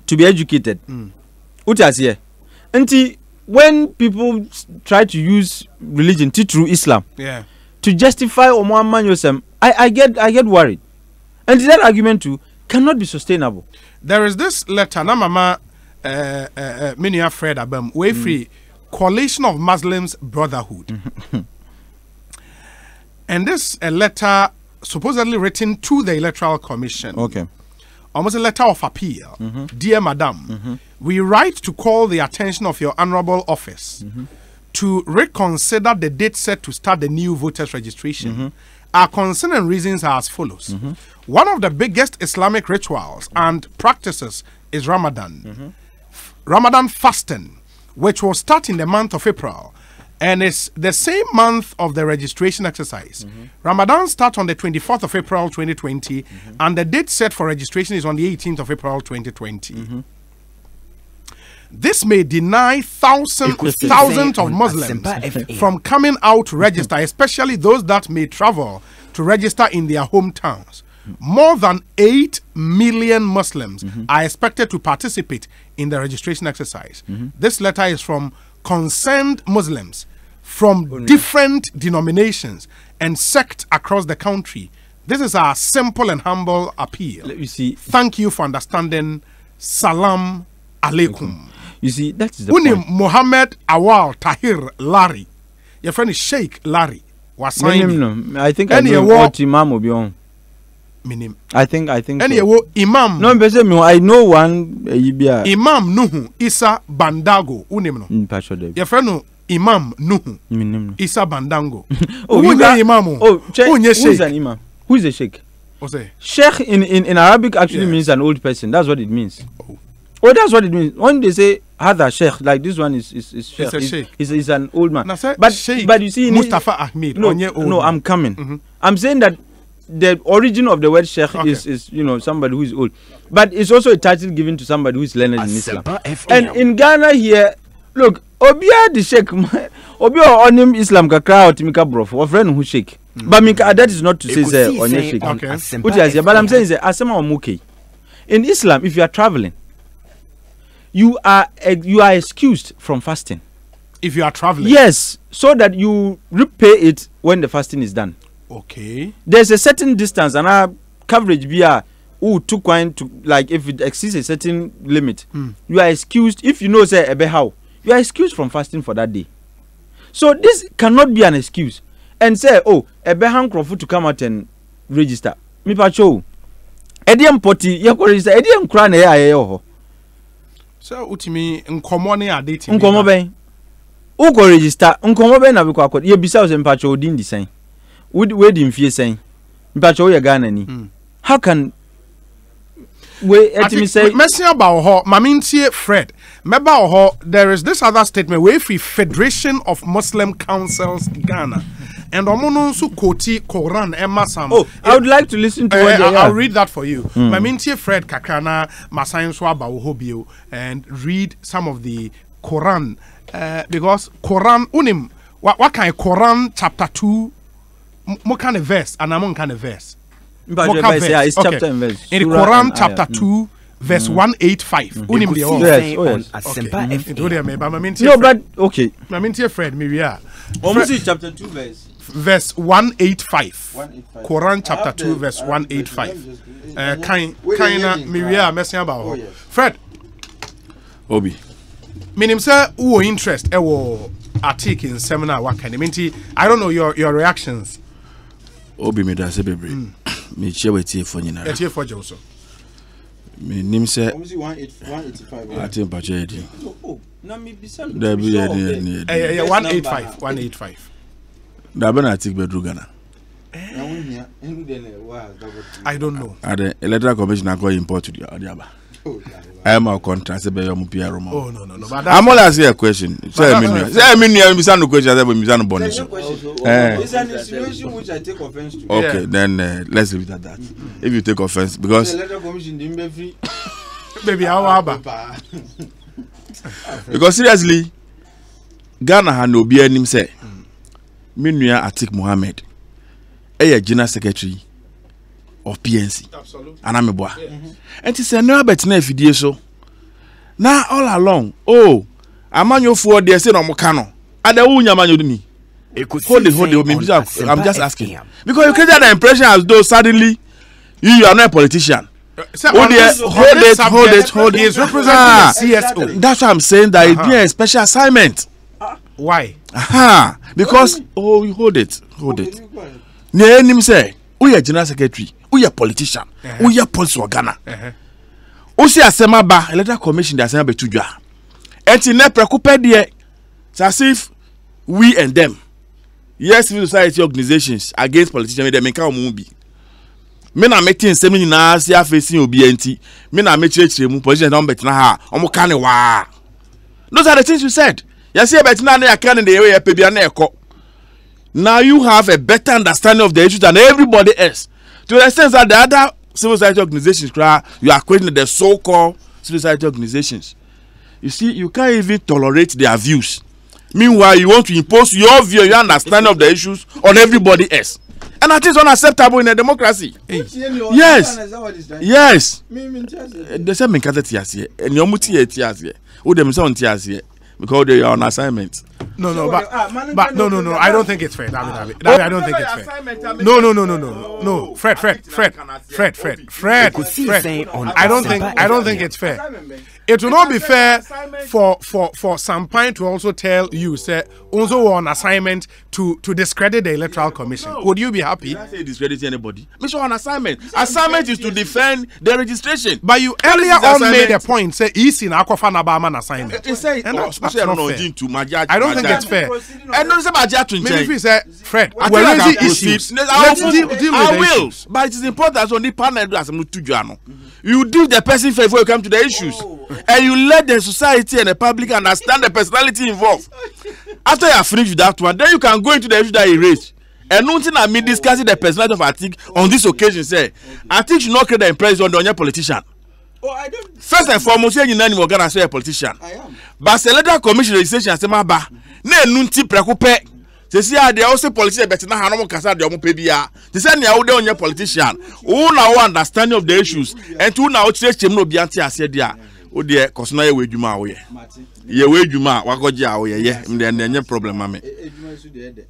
to be educated. Utas here. Until when people try to use religion through Islam to justify Oman Yosem, I get worried. And that argument too, cannot be sustainable. There is this letter, na mama Minia Fred Abem, way free Coalition of Muslims Brotherhood. And this a letter supposedly written to the Electoral Commission. Okay. Almost a letter of appeal. Dear Madam, we write to call the attention of your honorable office to reconsider the date set to start the new voters registration. Our concern and reasons are as follows. One of the biggest Islamic rituals and practices is Ramadan. Ramadan fasting, which will start in the month of April and is the same month of the registration exercise. Ramadan starts on the 24th of April 2020 and the date set for registration is on the 18th of April 2020. This may deny thousands of Muslims from coming out to register, especially those that may travel to register in their hometowns. More than 8 million Muslims are expected to participate in the registration exercise. This letter is from concerned Muslims from different denominations and sects across the country. This is our simple and humble appeal. Let me see. Thank you for understanding. Salam alaikum. You see, that is the point. Mohammed Awal Tahir Larry. Your friend is Sheikh Larry. No. I think I know what Imam will be on. I think so. Imam. No, I know one. Imam Nuhu Isa Bandago. Unim. Your friend no Imam Nuhu Isa Bandango. Who is Imam? Who is an Imam? Who is a Sheikh? Sheikh in Arabic actually means an old person. That's what it means. Oh, that's what it means. When they say Hada Sheikh, like this one is Sheikh. He's an old man. But you see, Mustafa Ahmed. No, I'm coming. I'm saying that the origin of the word Sheikh is somebody who is old. But it's also a title given to somebody who is learned in Islam. And in Ghana here, look, Obia the Sheikh, Obia onim Islam kakra otimika brof, or friend who Sheikh. But that is not to say onye Sheikh. But I'm saying asema omuke. In Islam, if you are traveling, you are excused from fasting. If you are traveling? Yes, so that you repay it when the fasting is done. Okay. There's a certain distance and our coverage via took wine to, like, if it exceeds a certain limit, you are excused. If you know say how, you are excused from fasting for that day. So this cannot be an excuse. And say, Ebehan Crawford to come out and register. Mi pacho. Ediam poti register. Ediam krane ya. So utimi nkomo ne ade ti. Nkomo ben. Uko register. Nkomo ben na biko akodi. Ye bisa o se mpacho odin di sen. We di mfie sen. Mpacho ye Ghana ni. How can we etimi say Messi about ho mamintie Fred. Meba ho there is this other statement where free Federation of Muslim Councils Ghana. And omono nso koti Quran emasam. I would like to listen to what I'll read that for you. Mamintie Fred Kakana Masayin so about hobio and read some of the Quran because Quran unim what kind of Quran chapter 2 mo kind of verse and among kind of verse. It's chapter and verse. In the Quran chapter 2 verse 185. Unim the No, but okay. Mamintie Fred Miria. Almost chapter 2 verse 185. Quran chapter 2 verse 185. Kaina Miria messing about. Fred. Obi. Minim say who interest ewo article in seminar what kind of I don't know your reactions. Obi me da se bebre. Me share with you for nyina. Etie for Joso. Me nim say 185. I think bache edi. Na me bisa. Da bi edi. 185. Da be na article bedru Ghana. I don't know. The electoral commission are going import to the Adiaba. I am a contract. Oh no. But I'm all asking a question. Say I mean, you miss no question. I miss no bonus. It's an insinuation which I take offense to. Okay, then let's leave it at that. If you take offense, because the electoral commission didn't be free. Baby, how about? Because seriously, Ghana had no be him say. Minua Atik Mohammed, a general secretary of PNC. Absolutely. And I'm a boy. And he said, no, but if you so. Now, all along, a man you for the say no mokano. And the unya man you do me. Hold it. I'm just asking. Because you create the impression as though suddenly you are not a politician. Hold it. He is representing the CSO. That's why I'm saying that it's been a special assignment. Why? Because you hold it. Ne nim say, we are general secretary, we are politician, we are police organa. O si asema ba electoral commission dey asema betudwa. Enti ne preoccuped there. It's as if we and them. Yes, civil society organizations against politicians they make am be. Me na meeting nsem nyina se afesi obi enti. Me na mechirechire mu politicians don bet na ha. Omo ka ne wa. Those are the things you said. You say bet na ya kan the way pe bia na ekọ. Now you have a better understanding of the issue than everybody else. To the extent that the other civil society organizations, you are questioning the so-called civil society organizations. You see, you can't even tolerate their views. Meanwhile, you want to impose your view, your understanding of the issues on everybody else. And that is unacceptable in a democracy. Yes. The same thing as here. And your muti here. Who them say on here because they are on assignment. No, but no. I don't think it's fair. David, I don't think it's fair. No. Fred. I don't think it's fair. It will not be fair for Sampain to also tell you, say, also on assignment to discredit the Electoral Commission. No. Would you be happy? I say discredit anybody. Mission on assignment. Assignment is to defend the registration. But you earlier on made a point, say, he's in Aquafana Barman assignment. That's not fair. I don't think it's fair. And don't say Majat to change. Maybe say, Fred, where is the issues? Let's deal with the issues. But it is important as only partner as you do the person fair before you come to the issues. And you let the society and the public understand the personality involved. After you have finished with that one, then you can go into the issue that you raised. And nothing I mean discussing the personality of Atik on this occasion say Atik should not create the impression on the young politician. I don't. First and foremost, you know you're gonna say a politician. I am. But the electoral commission registration say ma ba. Ne nunti preoccupé. They say they also politician but na hanomo kasa de omo pe bia. They say na wo de onye politician. Who now understanding of the issues and who now church no bi anti ase dia. O de cause na ye we dwuma wo ye. Ye we dwuma wagoje a wo ye ye. Mde enye problem ma me. Edwuma su de de.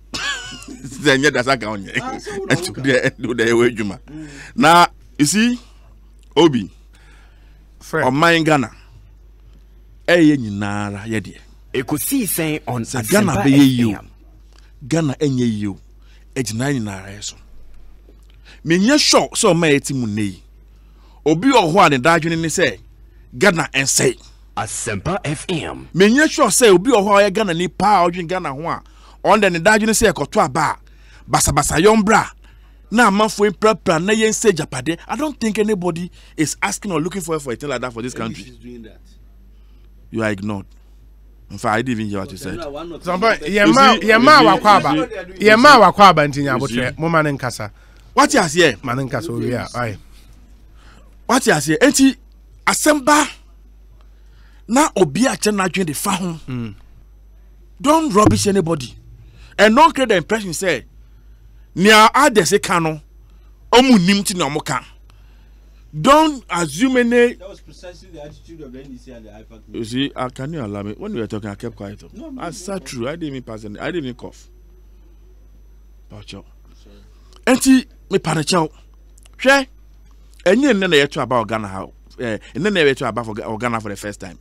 Zenye dasa ka onye. And to the we dwuma. Now you see Obi Fred. On my Ghana. Eye nyinara ye de. Ekosi sen on Ghana be you. Ghana enye you. Ejina nyinara yeso. Menye sure so ma eti mu nei. Obi oho ane dadwene ni say Ghana ense. Asempa FM. Menye sure say obi oho ya Ghana ni pa odwin Ghana ho a. On the dadwene say ekoto aba. Basa yombra. Now, manfo impra na yen say Japade. I don't think anybody is asking or looking for a thing like that for this country. Doing that. You are ignored. In fact, I didn't even hear what you said. Yema wakwaba ntinya botre mo manen kasa. What you say? Manen kasa we are. Aye. What you say? Enti asemba na obi a chen na dwen de fa ho. Don't rubbish anybody. And don't create the impression say Nia adese kano omu nimti na omuka. Don't assume any. That was precisely the attitude of the NDC and the IFAC. You see, can you allow me? When we were talking, I kept quiet. No, I said true. I didn't even pass any. I didn't even cough. Pacho. Enti me panichao. She. Enye nene yetu about Ghana how. Nene yetu about for Ghana for the first time.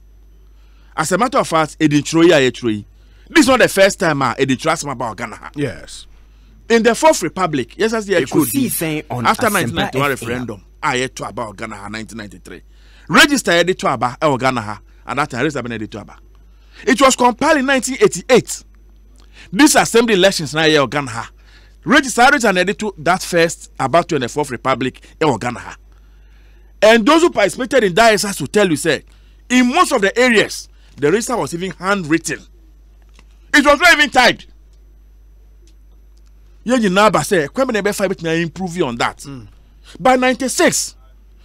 As a matter of fact, this is not the first time I trust about Ghana. Yes. In the Fourth Republic, yes, as the after 1991 referendum, I had to about Ghana 1993. Register edit to about Ghana, and that time register edit to about. It was compiled in 1988. This assembly elections now Ghana. Registered and edit to that first about 24th Republic Ghana. And those who participated in that exercise will tell you, say, in most of the areas, the register was even handwritten. It was not even typed. You never say, "Kwame be five to improve on that." By 96,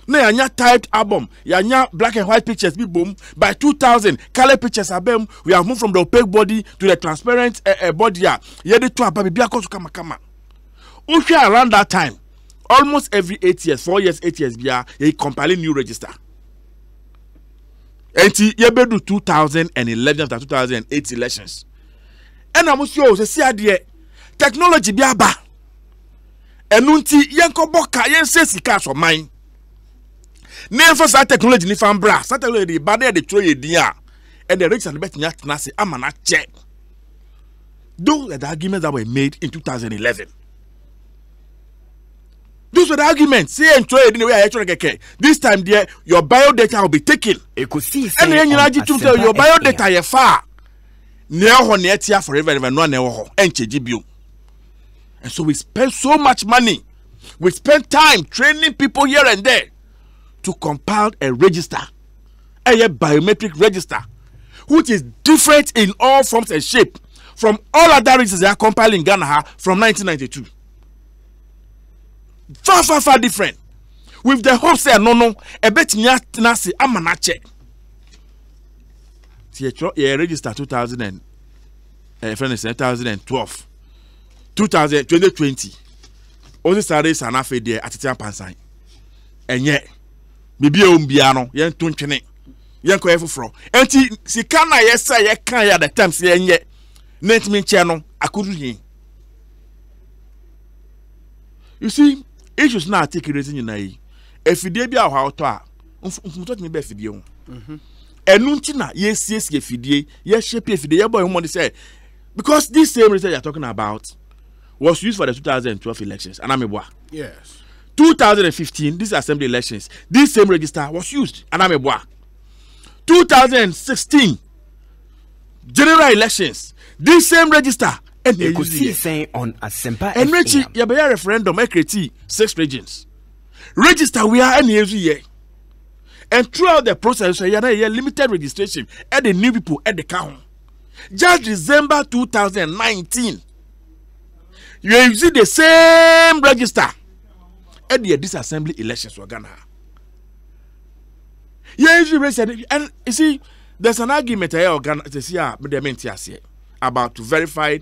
na yanya typed album, yanya black and white pictures be boom. By 2000, color pictures are boom. We have moved from the opaque body to the transparent body. Yeah, the two are baby because kama. Around that time, almost every 8 years, 4 years, 8 years, he compiling new register. And he do 2011 after 2008 elections. And I'm sure see idea. Technology bi aba enunti yenko boka yen se sika so man Name for that technology ni fan bra. That technology bad they throw you dia. And the register bet nyat na say amana check. Those are the arguments that were made in 2011. Those were the arguments. Say and throw it in the way I actually get. This time there, your biodata will be taken. And then you tell your biodata you far. Never near forever and no never and so we spend so much money. We spend time training people here and there to compile a register, a biometric register, which is different in all forms and shape from all other registers they are compiling in Ghana from 1992. Far different. With the hope say no, a bit nasi amanache. Register 2012, 2020. Only Saturdays and half a day at the time. And yet, maybe umbiano, yen tunchene, yen coever fro. And si can I say, ye can at the time say, yet, net me channel, I couldn't yin. You see, issues now take it in your if you did be our how to me be video. And nuntina, yes, ye fidie, yes, shape if the boy who say, because this same research you're talking about was used for the 2012 elections. And I'm a boy. Yes. 2015, these assembly elections, this same register was used. And I'm a boy. 2016, general elections, this same register. And you could see saying on Asempa and Richie, you have a referendum, I create 6 regions. Register we are any year. And throughout the process, you have a limited registration at the new people at the count. Just December 2019, you use the same register at the disassembly elections for Ghana. And you see, there's an argument here about to verify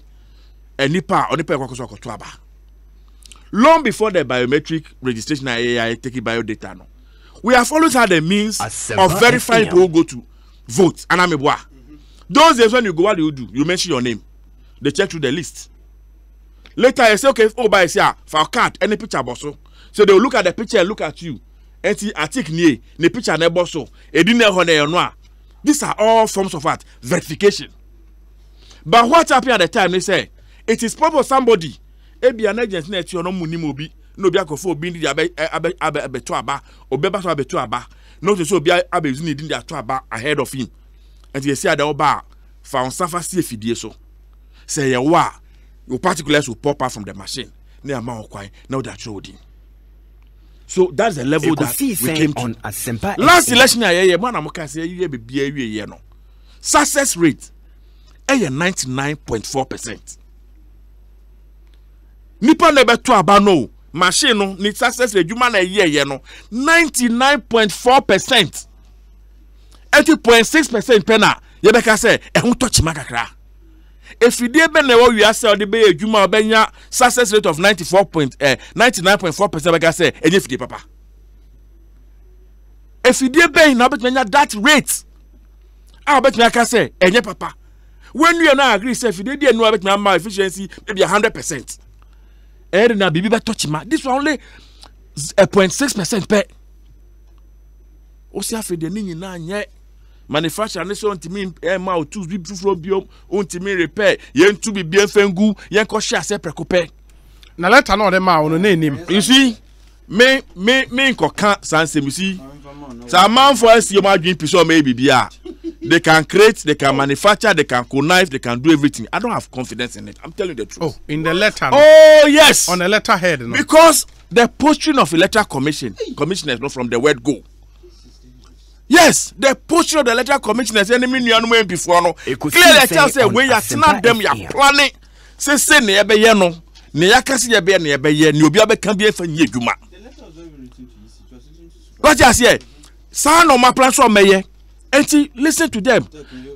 a NIPA or NIPA. Long before the biometric registration, I take biodata. We have always had a means of verifying who go to vote. And I'm a boy. Those days when you go, what do? You mention your name. They check through the list. Later, I say, okay, oh, by say, for a card, any picture bosso. So they will look at the picture and look at you. And see, I take near the picture ne bosso. These are all forms of what? Verification. But what happened at the time? They say, it is proper somebody. Ebi an agent net you no money mobi. No be akofo bi ndi abeto aba. Obeba so abeto aba. No to so be abezu ni ndi ato aba ahead of him. And you say that oba found suffer see fidie so. Say your particulars will pop out from the machine. Near Mount Kwai, now that showed him. So that's the level that we came to. Last election, success rate 99.4%. Nipa never to abano machine no ni success rate juma na year no 99.4%. 80.6% pena yebeka say ehun touch makakra. If you did ben we are sell the be juma benya success rate of 99.4%, like I say enye fidie papa. If you did ben na bet that rate, I bet me I say enye papa. When you now agree say if you did no bet me my efficiency maybe 100%. And na bibi be touch ma. This one only 0.6% per. O si afide ni nyina nye manufacturer ne so ntimi ma o tools bi fufuro biom o ntimi repair yen tu bi bien fengu yen ko share se prekope na letter no de ma ono na enim. You see me ko kan sanse you see so man for us you ma dream piso me bibia they can create, they can manufacture, they can connive, they can do everything. I don't have confidence in it. I'm telling you the truth. Oh, in the letter. Oh yes, on the letterhead. No? Because the posting of electoral commissioners not from the word go. Yes, the posture of the electoral commissioners enemy new before no. Clearly tell say we are not them ya planning. Say ne ebe ye no. Ne yakasi ye be ne ebe ye ni obi abeka bi efa nye dwuma. What you say? San no ma plan so meye. Enti listen to them.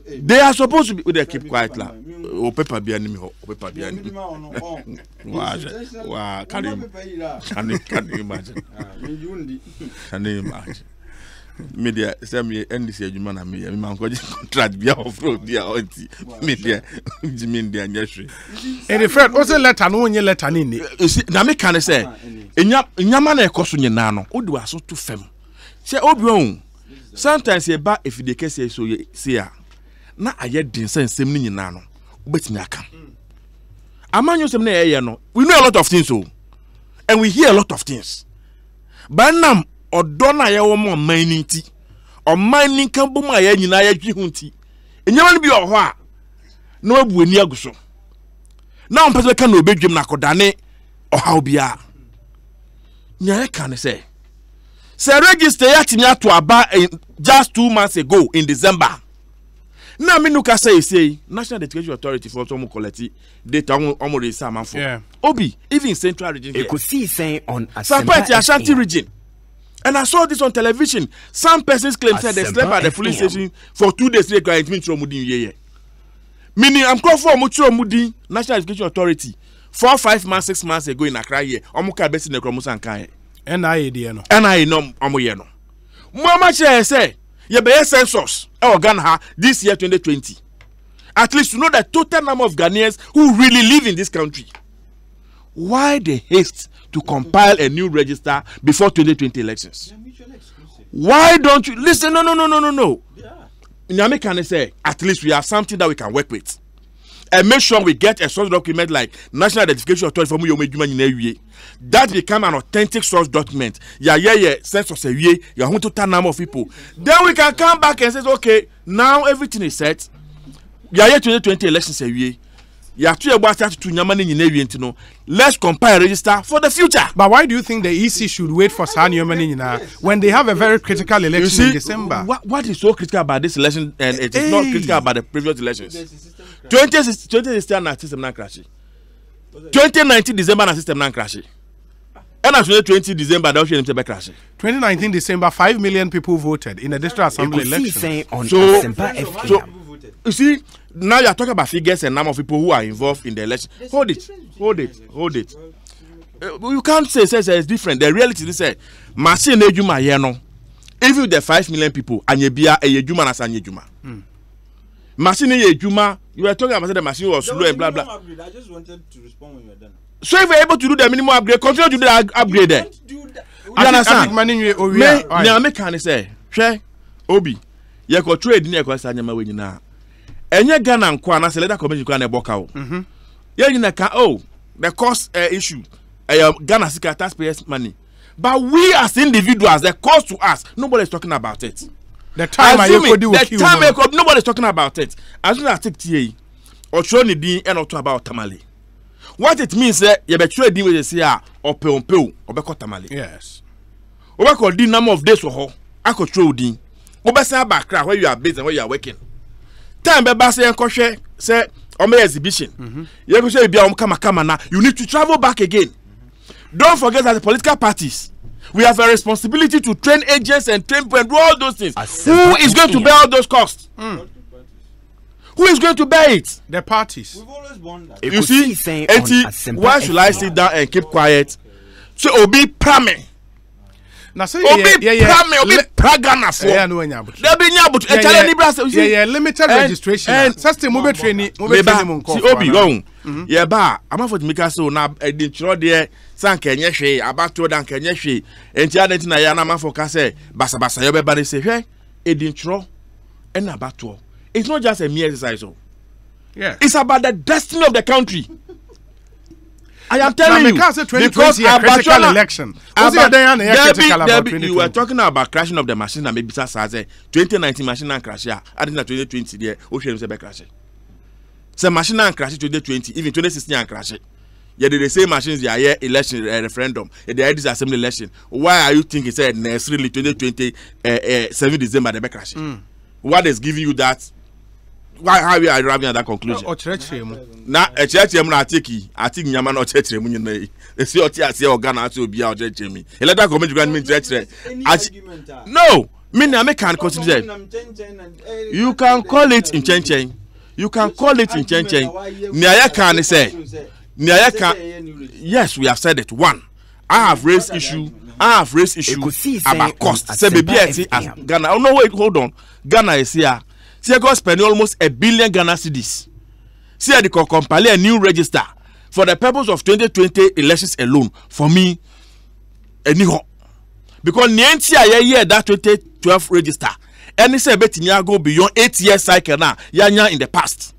They are supposed to be they keep quiet la. O paper bi animi ho. O paper bi animi. Wow, can you imagine? Can you imagine? Media say me NDC adwuma na me man ko contract bia of road bia onti media Jimmy India nyahwe and the friend also letter no onye letter ni na me kan say nyama na ekoso nyina no odi waso to fam Say obi sometimes you ba if the case so say na aye den nsem ni nyina no obetimi aka amanyo sem na ye no we know a lot of things and we hear a lot of things but nam odo na ye wo mo man nti o man ni kan bo ma ye nyina ye dwi hunti enyama no bi o ho a na wabu ani aguso na on pese kan obedwem na kodane o ha obia nya e kan say register yatimi ato aba just 2 months ago in December. Now me nuka say National Education Authority for some quality data on release for. Yeah. Obi, even in Central region. You could see saying on Asempa Ashanti region. And I saw this on television. Some persons claim said they slept at the police station for 2 days straight going to Mudin. Meaning I'm called for Mucho Mudin National Education Authority 4, 5 months, 6 months ago in Accra here. Omuka besi ne kromusa nkan. NIA no. NIA no omoye no. Mama say you be census Ghana this year 2020. At least to know the total number of Ghanaians who really live in this country. Why the haste to compile a new register before 2020 elections? Why don't you listen? No. Nyame can say at least we have something that we can work with. And make sure we get a source document like National Identification Authority for that become an authentic source document. Census you want to turn number of people. Then we can come back and say, okay, now everything is set. 2020 elections let's compare register for the future. But why do you think the EC should wait for when they have a very critical election in December? What is so critical about this election and it is not critical about the previous elections? 2016 na system na crash. 2019 December na system na crash. And 2020 December that should be crash. 2019 December 5 million people voted in the district assembly election. So you see now you are talking about figures and number of people who are involved in the election. Hold it. You can't say it's different. The reality is that machine ejuma here no. Even the 5 million people anyebia ejuma na sanyejuma. Machine ejuma. You were talking about the machine was slow and blah blah. I just wanted to respond when you are done. So if you're able to do the minimum upgrade, continue to do the upgrade there. You understand? Me can say, share Obi. You go trade in your sanyama when you na. Enye Ghana nkwa na select commission kwa na eboka o. The cost issue. Ghana sika taxpayers money. But we as individuals, the cost to us, nobody is talking about it. The time nobody is talking about it. As soon as I take TA or show ni din and not about tamale. What it means that you be trade din we say or pe or be tamale. Yes. Oba ko din number of days for ho. Ako throw din. Oba say back where you are based and where you are working. Time be ba say enko hwe say on exhibition. You go say bia kama na you need to travel back again. Don't forget that the political parties we have a responsibility to train agents and train and do all those things. Who is going to bear all those costs? Who is going to bear it? The parties. We've always won that. You see, why should I sit down and keep quiet? So Obi Prame. Now say Obi Pragana for. Yeah, no nyabutu. There be nyabutu. Yeah, limited registration. System mobile training see Obi go. Yeah ba, am for make so na edin chiro there sanka enye hwe abato dan ka enye hwe. Enti adenti na ya na am for ka say basa yo be ba say hwe edin chiro e na abato. It's not just a mere exercise. Yeah. It's about the destiny of the country. I am telling you, because a critical election. You were talking about crashing of the machine and maybe 2019 machine and crash. I didn't know 2020 there. Ocean was a crash. So machine and crash 2020, even 2016 and crash. Yeah, the same machines they are here election referendum. They are this assembly election. Why are you thinking said necessarily 2020 7 December the crash? What is giving you that? Why are we arriving at that conclusion? Na church na atiki nyama na church mu nyina e si oti ase organ ati obi a church mi electoral committee grant church no me na me can consider you can call it in chen you can call it in chen niaya can say niaya can yes we have said it. One, I have raised issue about cost say baby as Ghana. Oh no, wait, hold on. Ghana is here. See, I got spending almost 1 billion Ghana cedis. See, I can compile a new register for the purpose of 2020 elections alone. For me, because niente year that 2012 register any say betting go beyond 8 years cycle now yanya in the past.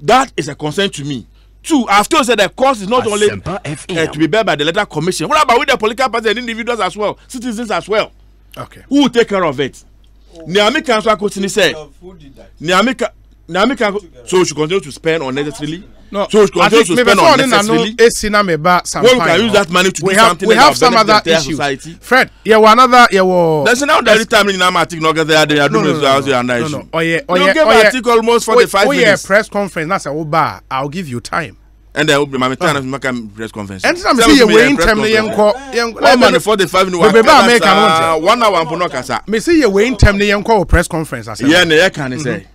That is a concern to me. Two, after said the cost is not only to be bear by the electoral commission. What about with the political parties and individuals as well, citizens as well? Okay. Who will take care of it? Niamika Council Kotini said, Niamika, so we should continue to spend unnecessarily. No, so we should continue to spend unnecessarily. Well, we can use that money to do something. We have some other issues. Society. Fred, another. There's now the time in Amatic. No, they are doing no. Oh yeah. Almost 45 minutes. Press conference. That's a bar. I'll give you time. And then my time make a press conference. And some see you waiting time the 45 minutes. 1 hour for no kasa. Me see you waiting time the call press conference. Yeah, ne can say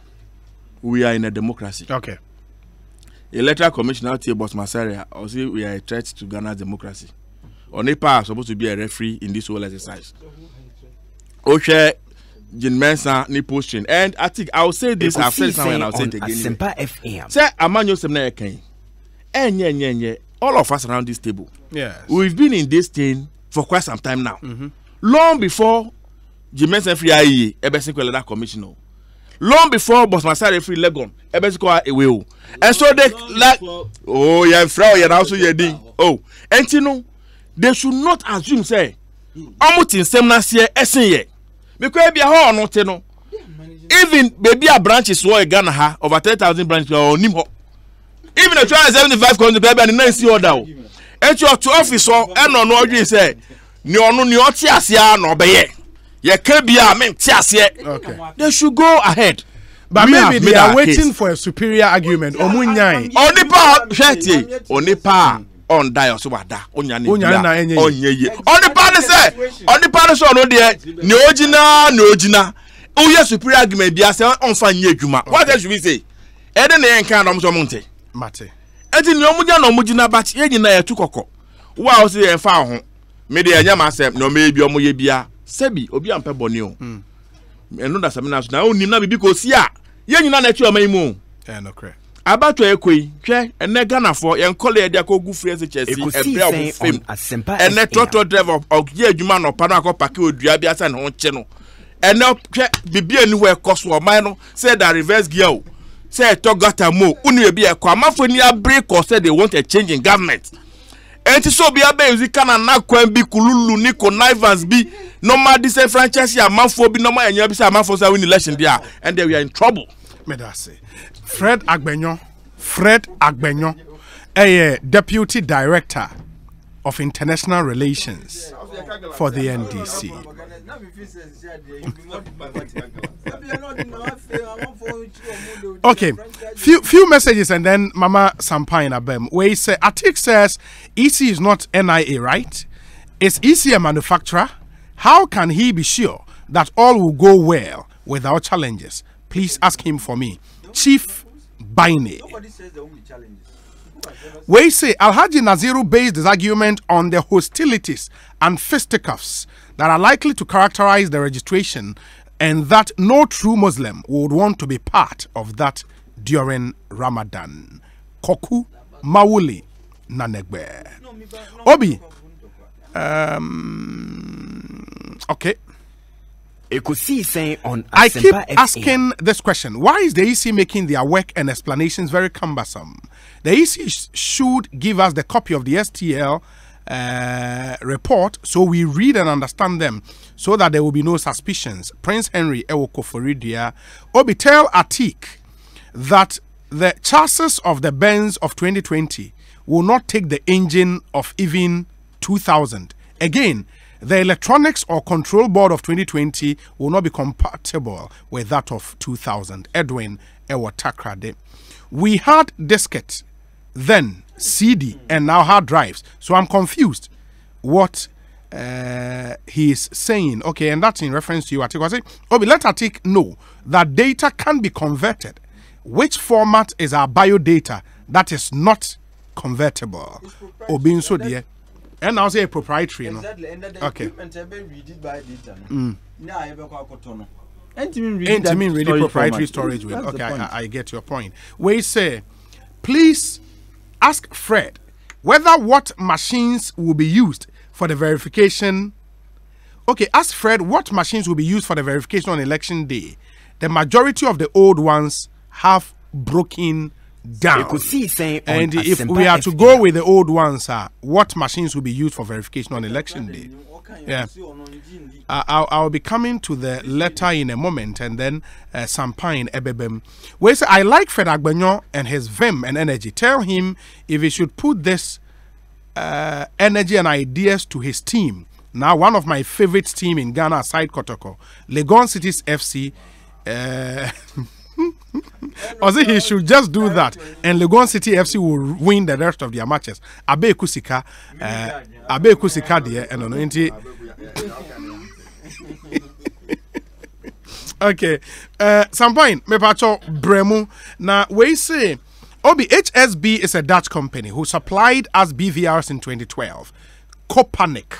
we are in a democracy. Okay. Electoral Commission out here, Boss Masaria, or say we are a threat to Ghana's democracy. Onipa is supposed to be a referee in this whole exercise. Oshe Jin Mensa ni posting, and I think I'll say this. I've said something and I'll say it again. Say Amanyo Semna Ken. And all of us around this table. Yes. We've been in this thing for quite some time now. Long before Jin Mensa free IE, Ebesin Electoral Commission. Long before Boss Masari free Legon, Ebesin away. And so they like, oh yeah, Frau, yeah, also yeah, ding. Oh, and you know, they should not assume say, Amutin Semnasia Essenye. Because be a whole not no. Even baby a branches were Ghana ha over 10,000 branches or Nimo. Even a 275 country baby and 9 order. And your 2 officer and no no say, no tiasia no be ye can be a men tiasia. Okay. They should go ahead. But maybe they are waiting for a superior argument. Omunyai. Onipa on die so wada. Onyane. Onye. Onipa say. Onipa so no de. Ni ogina. Oye superior argument bia say onfa nye adwuma. What else should we say? Ede na yen kan am so monte. Mate. Edi ni omugina na omugina but ye nyina ya tukoko. Wa o say yen fa ho. Me de enya masem no me bi omoye bia. Sebi obi ampe boni o. Eno da samina so na onim na bibi ko si a ye nyina na etu amaimu no cre abato ekoi hwe ene Ghana for yen kole dia ko gu free Chelsea ebre of fame ene toto driver of ye adwuma no pa no akopake odua bia se ne ho che no ene hwe bibi eni ho ekoso o man no say that reverse gear o say to gata mo unu bi ekwa amafo ni break or say they want a change in government. Enti so bi abe uzi kana na kwan bi kululu ni connivance bi normal disenfranchisement amafo bi normal enya bi say amafo say win election there and they we are in trouble. Me da say Fred Agbenyo Deputy Director of International Relations for the NDC. Okay, few messages and then Mama Sampain Abem. Where he say Atik says EC is not NIA, right? Is EC a manufacturer? How can he be sure that all will go well without challenges? Please ask him for me. Chief Baine. We say Alhaji Naziru based his argument on the hostilities and fisticuffs that are likely to characterize the registration, and that no true Muslim would want to be part of that during Ramadan. Koku Mawuli Nanegbe. Obi. Okay. I keep asking this question. Why is the EC making their work and explanations very cumbersome? The EC should give us the copy of the STL report so we read and understand them so that there will be no suspicions. Prince Henry Ewokoforidia. Obi, tell Atik that the chassis of the Benz of 2020 will not take the engine of even 2000. Again, the electronics or control board of 2020 will not be compatible with that of 2000. Edwin Ewatakrade. We had diskette, then CD, and now hard drives. So I'm confused what he is saying. Okay, and that's in reference to you, Atik. I say, Obi, let Atik know that data can be converted. Which format is our biodata that is not convertible? Obi, so dear. And I'll say proprietary, exactly. No? And okay. Intimate really proprietary storage with. Okay, I get your point. We say, please ask Fred whether what machines will be used for the verification Okay, ask Fred what machines will be used for the verification on election day. The majority of the old ones have broken down. And if we are to go with the old ones, what machines will be used for verification on election day? Yeah, I'll be coming to the letter in a moment, and then Sampain Ebebem. Where say I like Fred Agbenyo and his vim and energy. Tell him if he should put this energy and ideas to his team. Now, one of my favorite team in Ghana, aside Kotoko, Legon Cities FC. Or say he should just do that, and Legon City FC will win the rest of their matches. Abe Kusika, there, and on okay. Some point, me pacho Bremu. Now we say, HSB is a Dutch company who supplied us BVRs in 2012. Copernic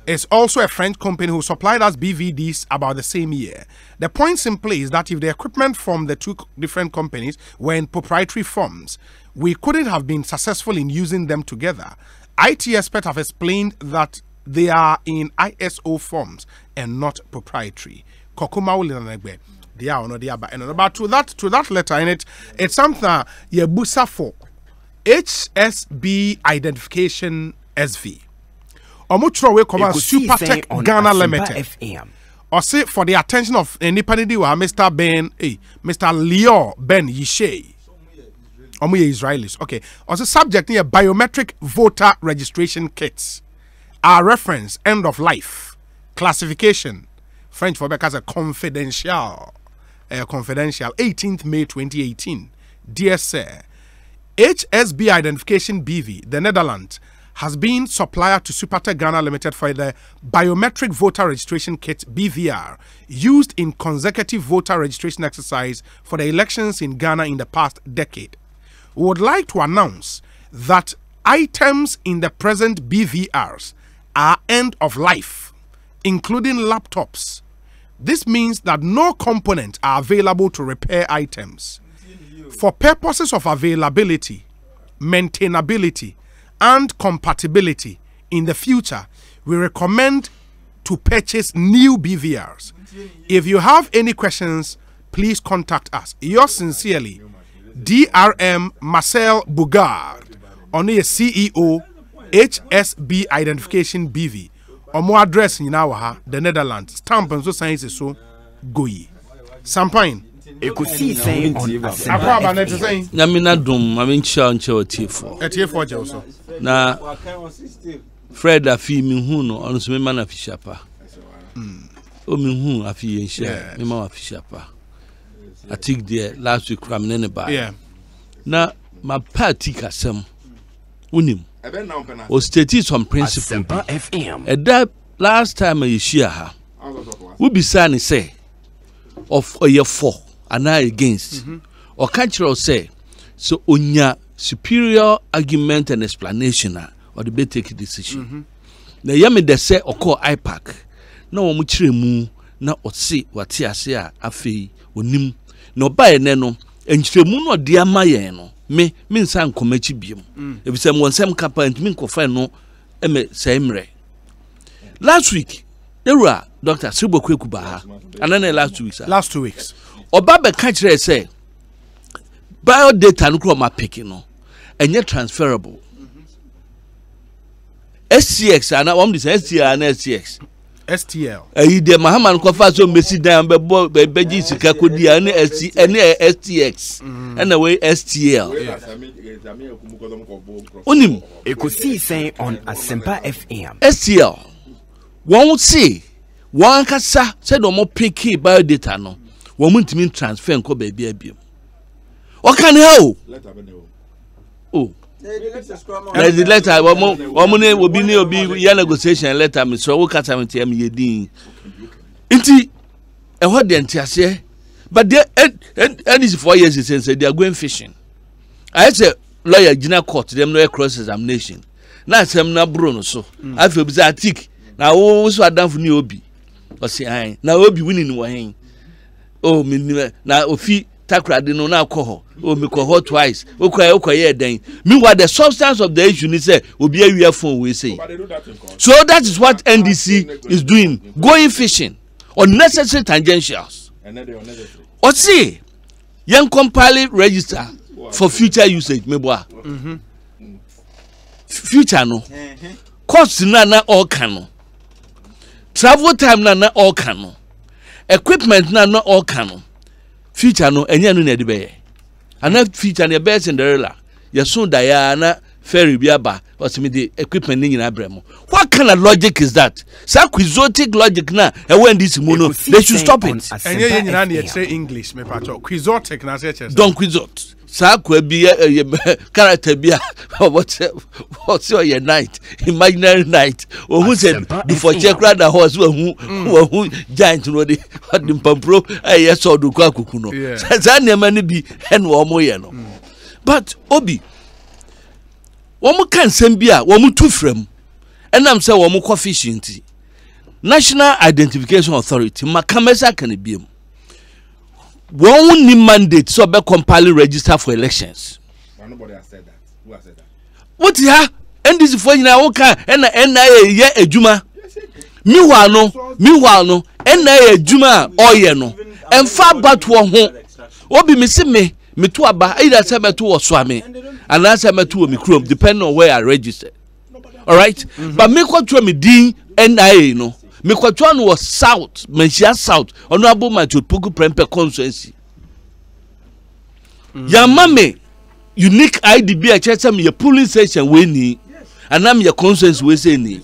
is also a French company who supplied us BVDs about the same year. The point simply is that if the equipment from the two different companies were in proprietary forms, we couldn't have been successful in using them together. IT experts have explained that they are in ISO forms and not proprietary. Kokuma Ulinanegbe. They are no, they are but to that letter in it, it's something you busa for HSB identification SV. Omuchro we come Supertech Ghana Limited. Or say for the attention of anybody who Mr. Leo Ben Yishe. Omu Israelis. Okay. Also subject near biometric voter registration kits. Our reference end of life classification. French for because a confidential 18th May 2018. Dear Sir, HSB identification BV, the Netherlands, has been supplier to Supertech Ghana Limited for the biometric voter registration kit BVR used in consecutive voter registration exercise for the elections in Ghana in the past decade. We would like to announce that items in the present BVRs are end of life, including laptops. This means that no components are available to repair items. For purposes of availability, maintainability, and compatibility in the future, we recommend to purchase new BVRs. If you have any questions, please contact us. Yours sincerely, DRM Marcel Bougard, only a CEO, HSB Identification BV. Omo address in our the Netherlands. Stamp and so science is so goyi. Sampain. Namina dum amincha nche otifo. Etifo je also. Na Fred afi mi hu no onso me man afi shapa. O mi hu afi yensha me man afi shapa. I think there last week from nene ba. Yeah. Na my party kasem unim. O state some principle. And that last time I share her. We be saying say of a year 4 and I against or cultural say so onya superior argument and explanation or the better take a decision. Na yami de say or call IPAC na omu chire mu na otse wate ase a afei onim no bae ne no enchire mu no de amaye no me nsan komachi biem ebisem wonsem kapa ntimi nkofa no eme say mre last week there were Dr. Sibokwe Kubaha and then last 2 weeks last 2 weeks oba be ka kire say bio data no kro ma picking no enye transferable SCX and one this STL and SCX STL de Mahaman kofa so mesi dan be beji sika kodi ani STX and away STL onim Ekusi saying on Asempa FM STL won't see one kasa said omo picky bio data no won ntimi transfer nko ba bia bia o kan help oh there's the letter omune obi ni obi ya negotiation letter me so wo kata me tie me yedin nti e ho de ntiase but they and is 4 years since they are going fishing. I say lawyer gina court them no cross examination na asem na bro no so afi obi za tik na wo so adamfo ni obi o say ai na obi winning wo hen oh me na ofi takrade no na alcohol o me ko hot twice okoye den meanwhile the substance of the issue is say obi awia phone we say so that is what NDC is doing, going fishing unnecessary tangentials or see young compile register for future usage meboa future no cost na all can travel time na all can equipment na all can future no enye no na de be ana future na be Cinderella ye so da ya na ferry bi aba osimi the equipment ni nyina bremo. What kind of logic is that? Sa quixotic logic na e when this mono they should stop it. Enye nyina na say English me pacho quixotic na say chese don't quixote sa kwa bi character bi what's your night imaginary night who said before check rather horse who giant no the pampro yes so do kwa kuku no sa nema ni bi en wo mo ye no but obi womu kan sem bia womu tu frem enam se womu ko fishing ti National Identification Authority makamesa kan biem won ni mandate so be compile register for elections. Nobody has said that. Who has said that? What ya NDC for nyina wo kan na NIA ye adwuma meanwhile no NIA adwuma oye no emfa bato ho obi me to aba either say me to oswame and answer me to me chrome depending on where I registered. All right? But me kwatro me din NIA no me kwatro no was south mentia south honorable Matthew Pugu Prempe constituency ya mame unique ID be a church me your polling station we ni and am your constituency we say ni.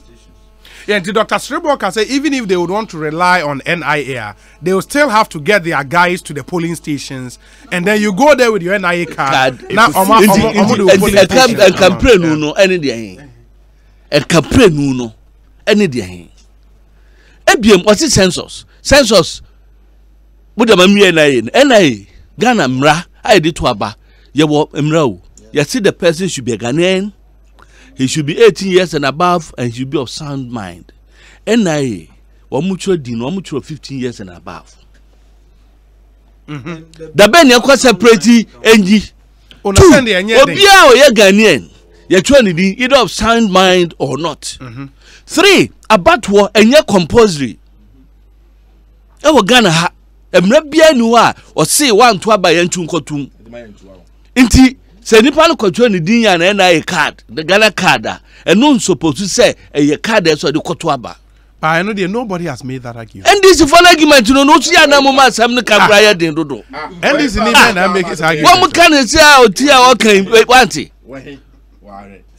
Yeah, Dr. Sribo can say even if they would want to rely on NIA, they will still have to get their guys to the polling stations, and then you go there with your NIA card. Now, and campaign no any day, and campaign no any day. ABM what's it census? Census. What am I NIA? Ghana mra. I did to aba. You walk mra. You see the person should be a Ghanaian. He should be 18 years and above, and he should be of sound mind. NIA, mutual 15 years and above. The Ben Yako separate NG. Obia or ye Ghanaian. You're trying to be either of sound mind or not. 3, about war and ye compulsory. Ewo Ghana ha. Emrebia nuwa or say 1 to aba yenchun kotum. Inti. Say nipa no control ni din ya na NIA card, the Ghana card, and no supposed to say a card so the kotoaba. But I know there nobody has made that argument. And this is for argument, you know, no see na mama sam no can braya den dodo. And this is even make it argument. One can say o tia o kan wanti.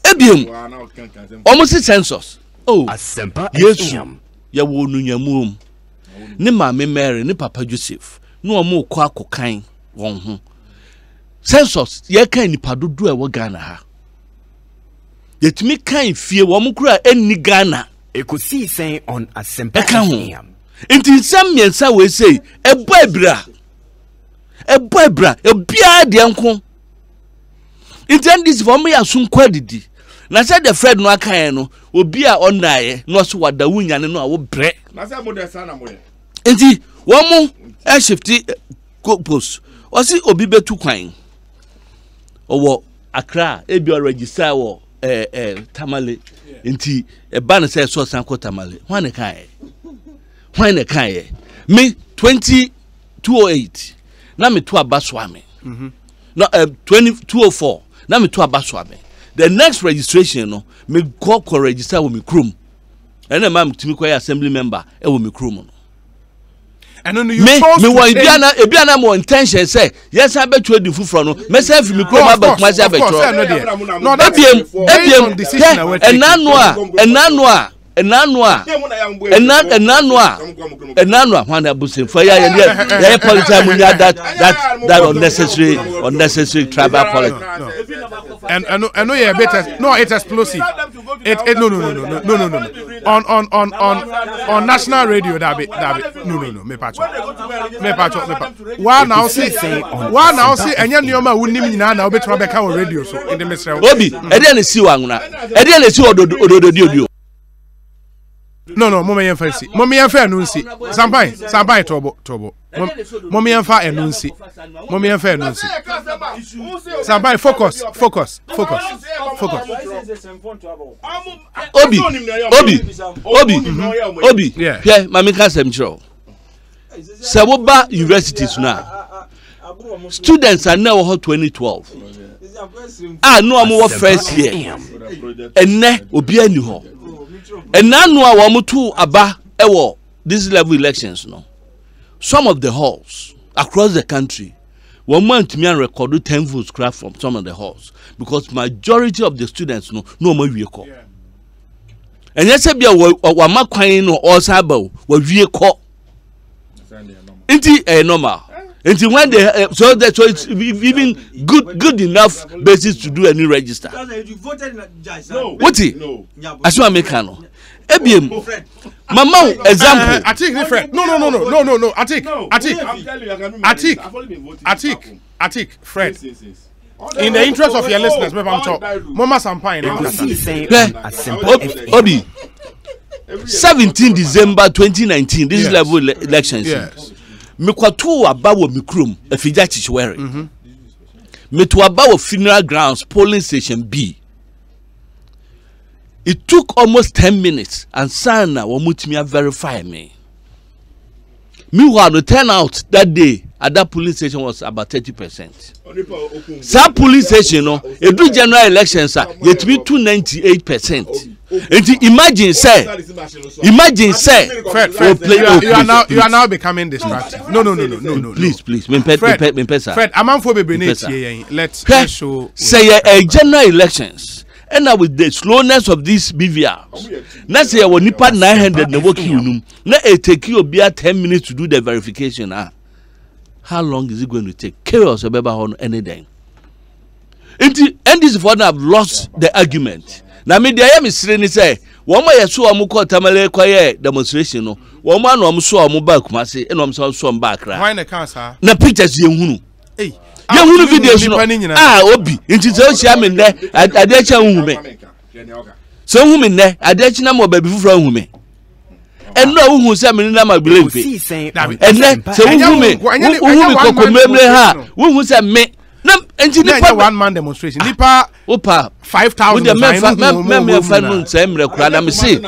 Ebium. Almost census. Oh, yes. Ya wo nu nyamum. Ni mama Mary, ni papa Joseph. No omo kwa kokan won ho. Census ye kan nipa dodo e wo Ghana ha yetimi kan fie wo mo kura enni Ghana ekosi sen on Asempa FM inti nsam miensa we say ebo ebra ebia de nko inti this for me asun kwadidi na say the Fred no akan no obi a onaye no so wada wunya ne no a wo bre na say mo de sana mo inti wo mo e shifti post o si obi betu kwan owo Accra ebi o register wo Tamale nti e ban say so san ko Tamale hwan ne kan me 2008 na me to abaswame no 2004 na me to abaswame the next registration no me go register wo me krom and na mam timi kwaya assembly member e wo me krom no. And then you me want ebiana mo intention say yes I bet you the full no me say fi me krom about my say bet you no that ebiem decision enanua when abusin for ya politics munya that unnecessary tribal politics and no yeah better no it's explosive no on national radio that be no me patch why now see enya nioma wunim nyina na obetra beka on radio so in the mesra obi e dey na si wanguna e dey na si ododo No, Mommy and Fancy. Mommy and Fair Nunsi. Sampai Tobo. Mommy and Fair Nunsi. Mommy and Fair Nunsi. Sampai, focus. Obi. Yeah. Yeah, Mami Kasemcho. Sawoba universities now. Students are now 2012. No more first year. And ne obi ani ho. And now no awamu tu aba ewo this level elections no. Some of the halls across the country, 1 month me and record 10 votes craft from some of the halls because majority of the students no more vehicle. And yes, be a wama kwan no also about we vehicle. Inti normal. Until when they so it's even good enough basis to do any register. What he? As you make no. Ebiem. Mama example. Atik different. No. Atik. Fred. In the interest of your listeners, I'm talking. Mama Sampain. Obi. 17 December 2019. This is level elections. Yes. Me kwatu abawo mikrum efija chichwere. Me to abawo funeral grounds polling station B. It took almost 10 minutes and sana wamutimi verify me. Meanwhile, the turnout that day at that polling station was about 30%. Some polling station, every general elections are yet be 298%. And imagine, Fred, you are now becoming distracted. No. Please. Fred, I'm for baby. Let's show. Say a general elections. And now with the slowness of these BVRs, now say when nipa 900 na work you now it take you about 10 minutes to do the verification. How long is it going to take? Chaos about on anything. And this is what I've lost the argument. Now me there is say one more yesu amuko tamale kwaye demonstration no. One man no so amu back kumase and am so back ra. Why na cancer? Na pictures ye hunu. Hey. Ya hunu videos no. Obi. Inti so share me ne ade cha hu me. So hu me ne ade chi na mo ba bi fufura hu me. And no hu say me na ma believe. And ne so hu me kokomemre ha. Hu say me na enti nipa one man demonstration. Nipa opa 5,000. Me fan mun say me kura na me see.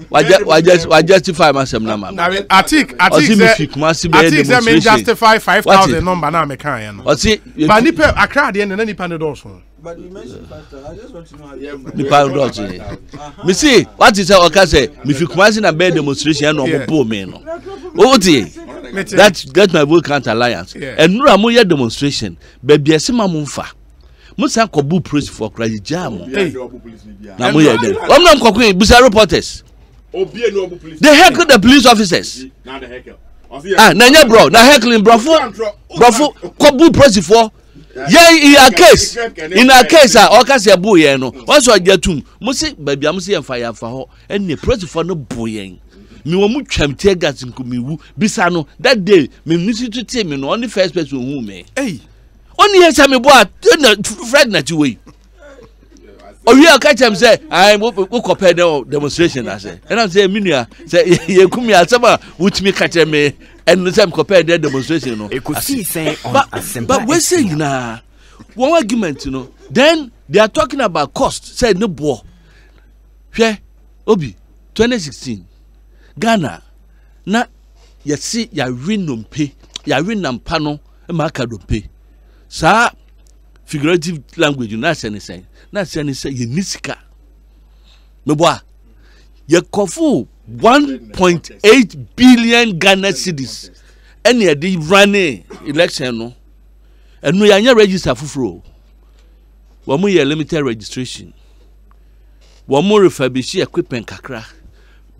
Why justify myself na ma. Atik say justify 5,000 number na me kan no. But nipa Accra de na nipa no doso. But you mentioned 5,000. I just want to know. Nipa doso. Me see what is say oka say me fi kumasi na be demonstration na omo po me no. Oti that my vote count alliance. And no mo ye demonstration baby esema mo mfa. Musa kobu praise for crazy jam. Na mo ye dem. Omna mkokwe busa reporters. They heckle the police officers. Now the heckle. Nanya bro, na heckling brofo kobu praise for. Yeah, in a case, okase boy no. Once I get to musi baby amusi emfa for ho. And the praise for no boy. Me wo mu twam tear gas nkomiwu bisa no that day me nisi to tell me no only first person who me hey only here me boy Fred na chiwe owi aka chem say I wo compare the demonstration I say and I say me nua say ye kumi asaba wutimi ka chem me and say compare the demonstration no but we say na one argument you know then they are talking about cost say no bo hwe obi 2016 Ghana na yesi ya winompe ya winampa no maka dompe sa figurative language na say ye nisika meboa ye kofu 1.8 billion Ghana cedis ene ye di running election no enu ya nya register fufuro wo mu ye limited registration wo mu refurbish equipment kakra.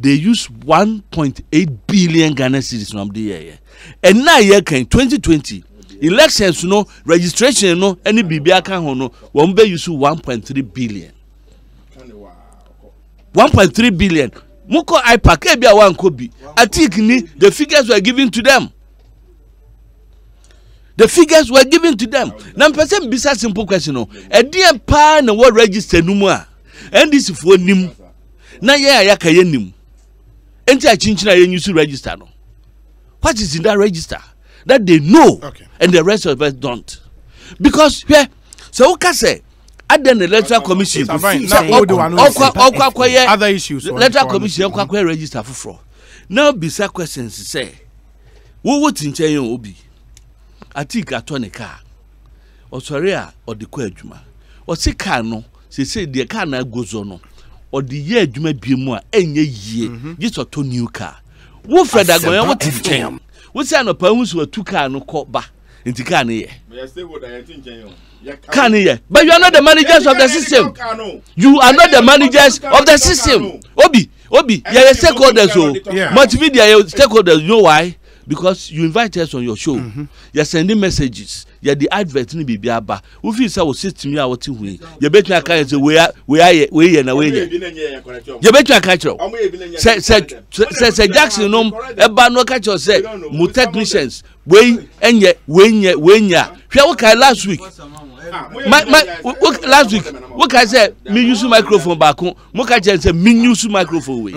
They use 1.8 billion Ghana cedis from the year. And now year can 2020 elections no registration no any bibia kan ho no won be use 1.3 billion. 1.3 billion. Muko IPAC e bia wan ko bi. Atik ni the figures were given to them. The figures were given to them. Now person bisa simple question no. E dey pa na what register no mu a NDC for nim na ye ya ka ye nim enti a chinchina ye use register no. What is in that register that they know and the rest of us don't? Because so okay say at the electoral commission other issues electoral commission register for now bisa questions say wo what in chen obi atik atone car o sorry a o de kwa adwuma o se car no se de car na gozo no o de ye adwuma biemu a enye yie just to new car wo Fred Agbonya what in chen wo say no pa hu so tu car no ko ba enti car ne ye can ye but you are not the managers of the system. You are not the managers of the system. Obi you are stakeholders so multimedia stakeholders. You know why? Because you invite us on your show. You are sending messages. You are the advert ni bibi aba. We feel say we system you are what we. You bet me aka say we are na we. You bet me aka chiro. Say Jackson no eba no ka chiro say mu technicians we nya. Hwe we kai last week. Last week what I said me use microphone back mo ka say me use microphone we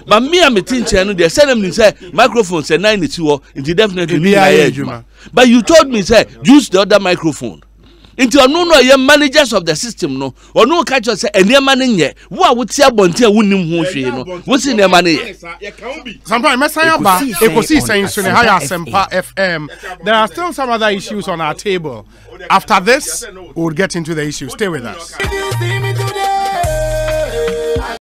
but me am tin channel they say them say microphone say 92 it definitely need adwuma but you told me say use the other microphone until no ye managers of the system no or no catch us say enema ne nye wo a wo ti abonte a wonim ho hwe no wo si enema ne ye sometimes mesanya ba ekosi saying so ne higher Asempa FM. There are still some other issues on our table. After this we'll get into the issues. Stay with us.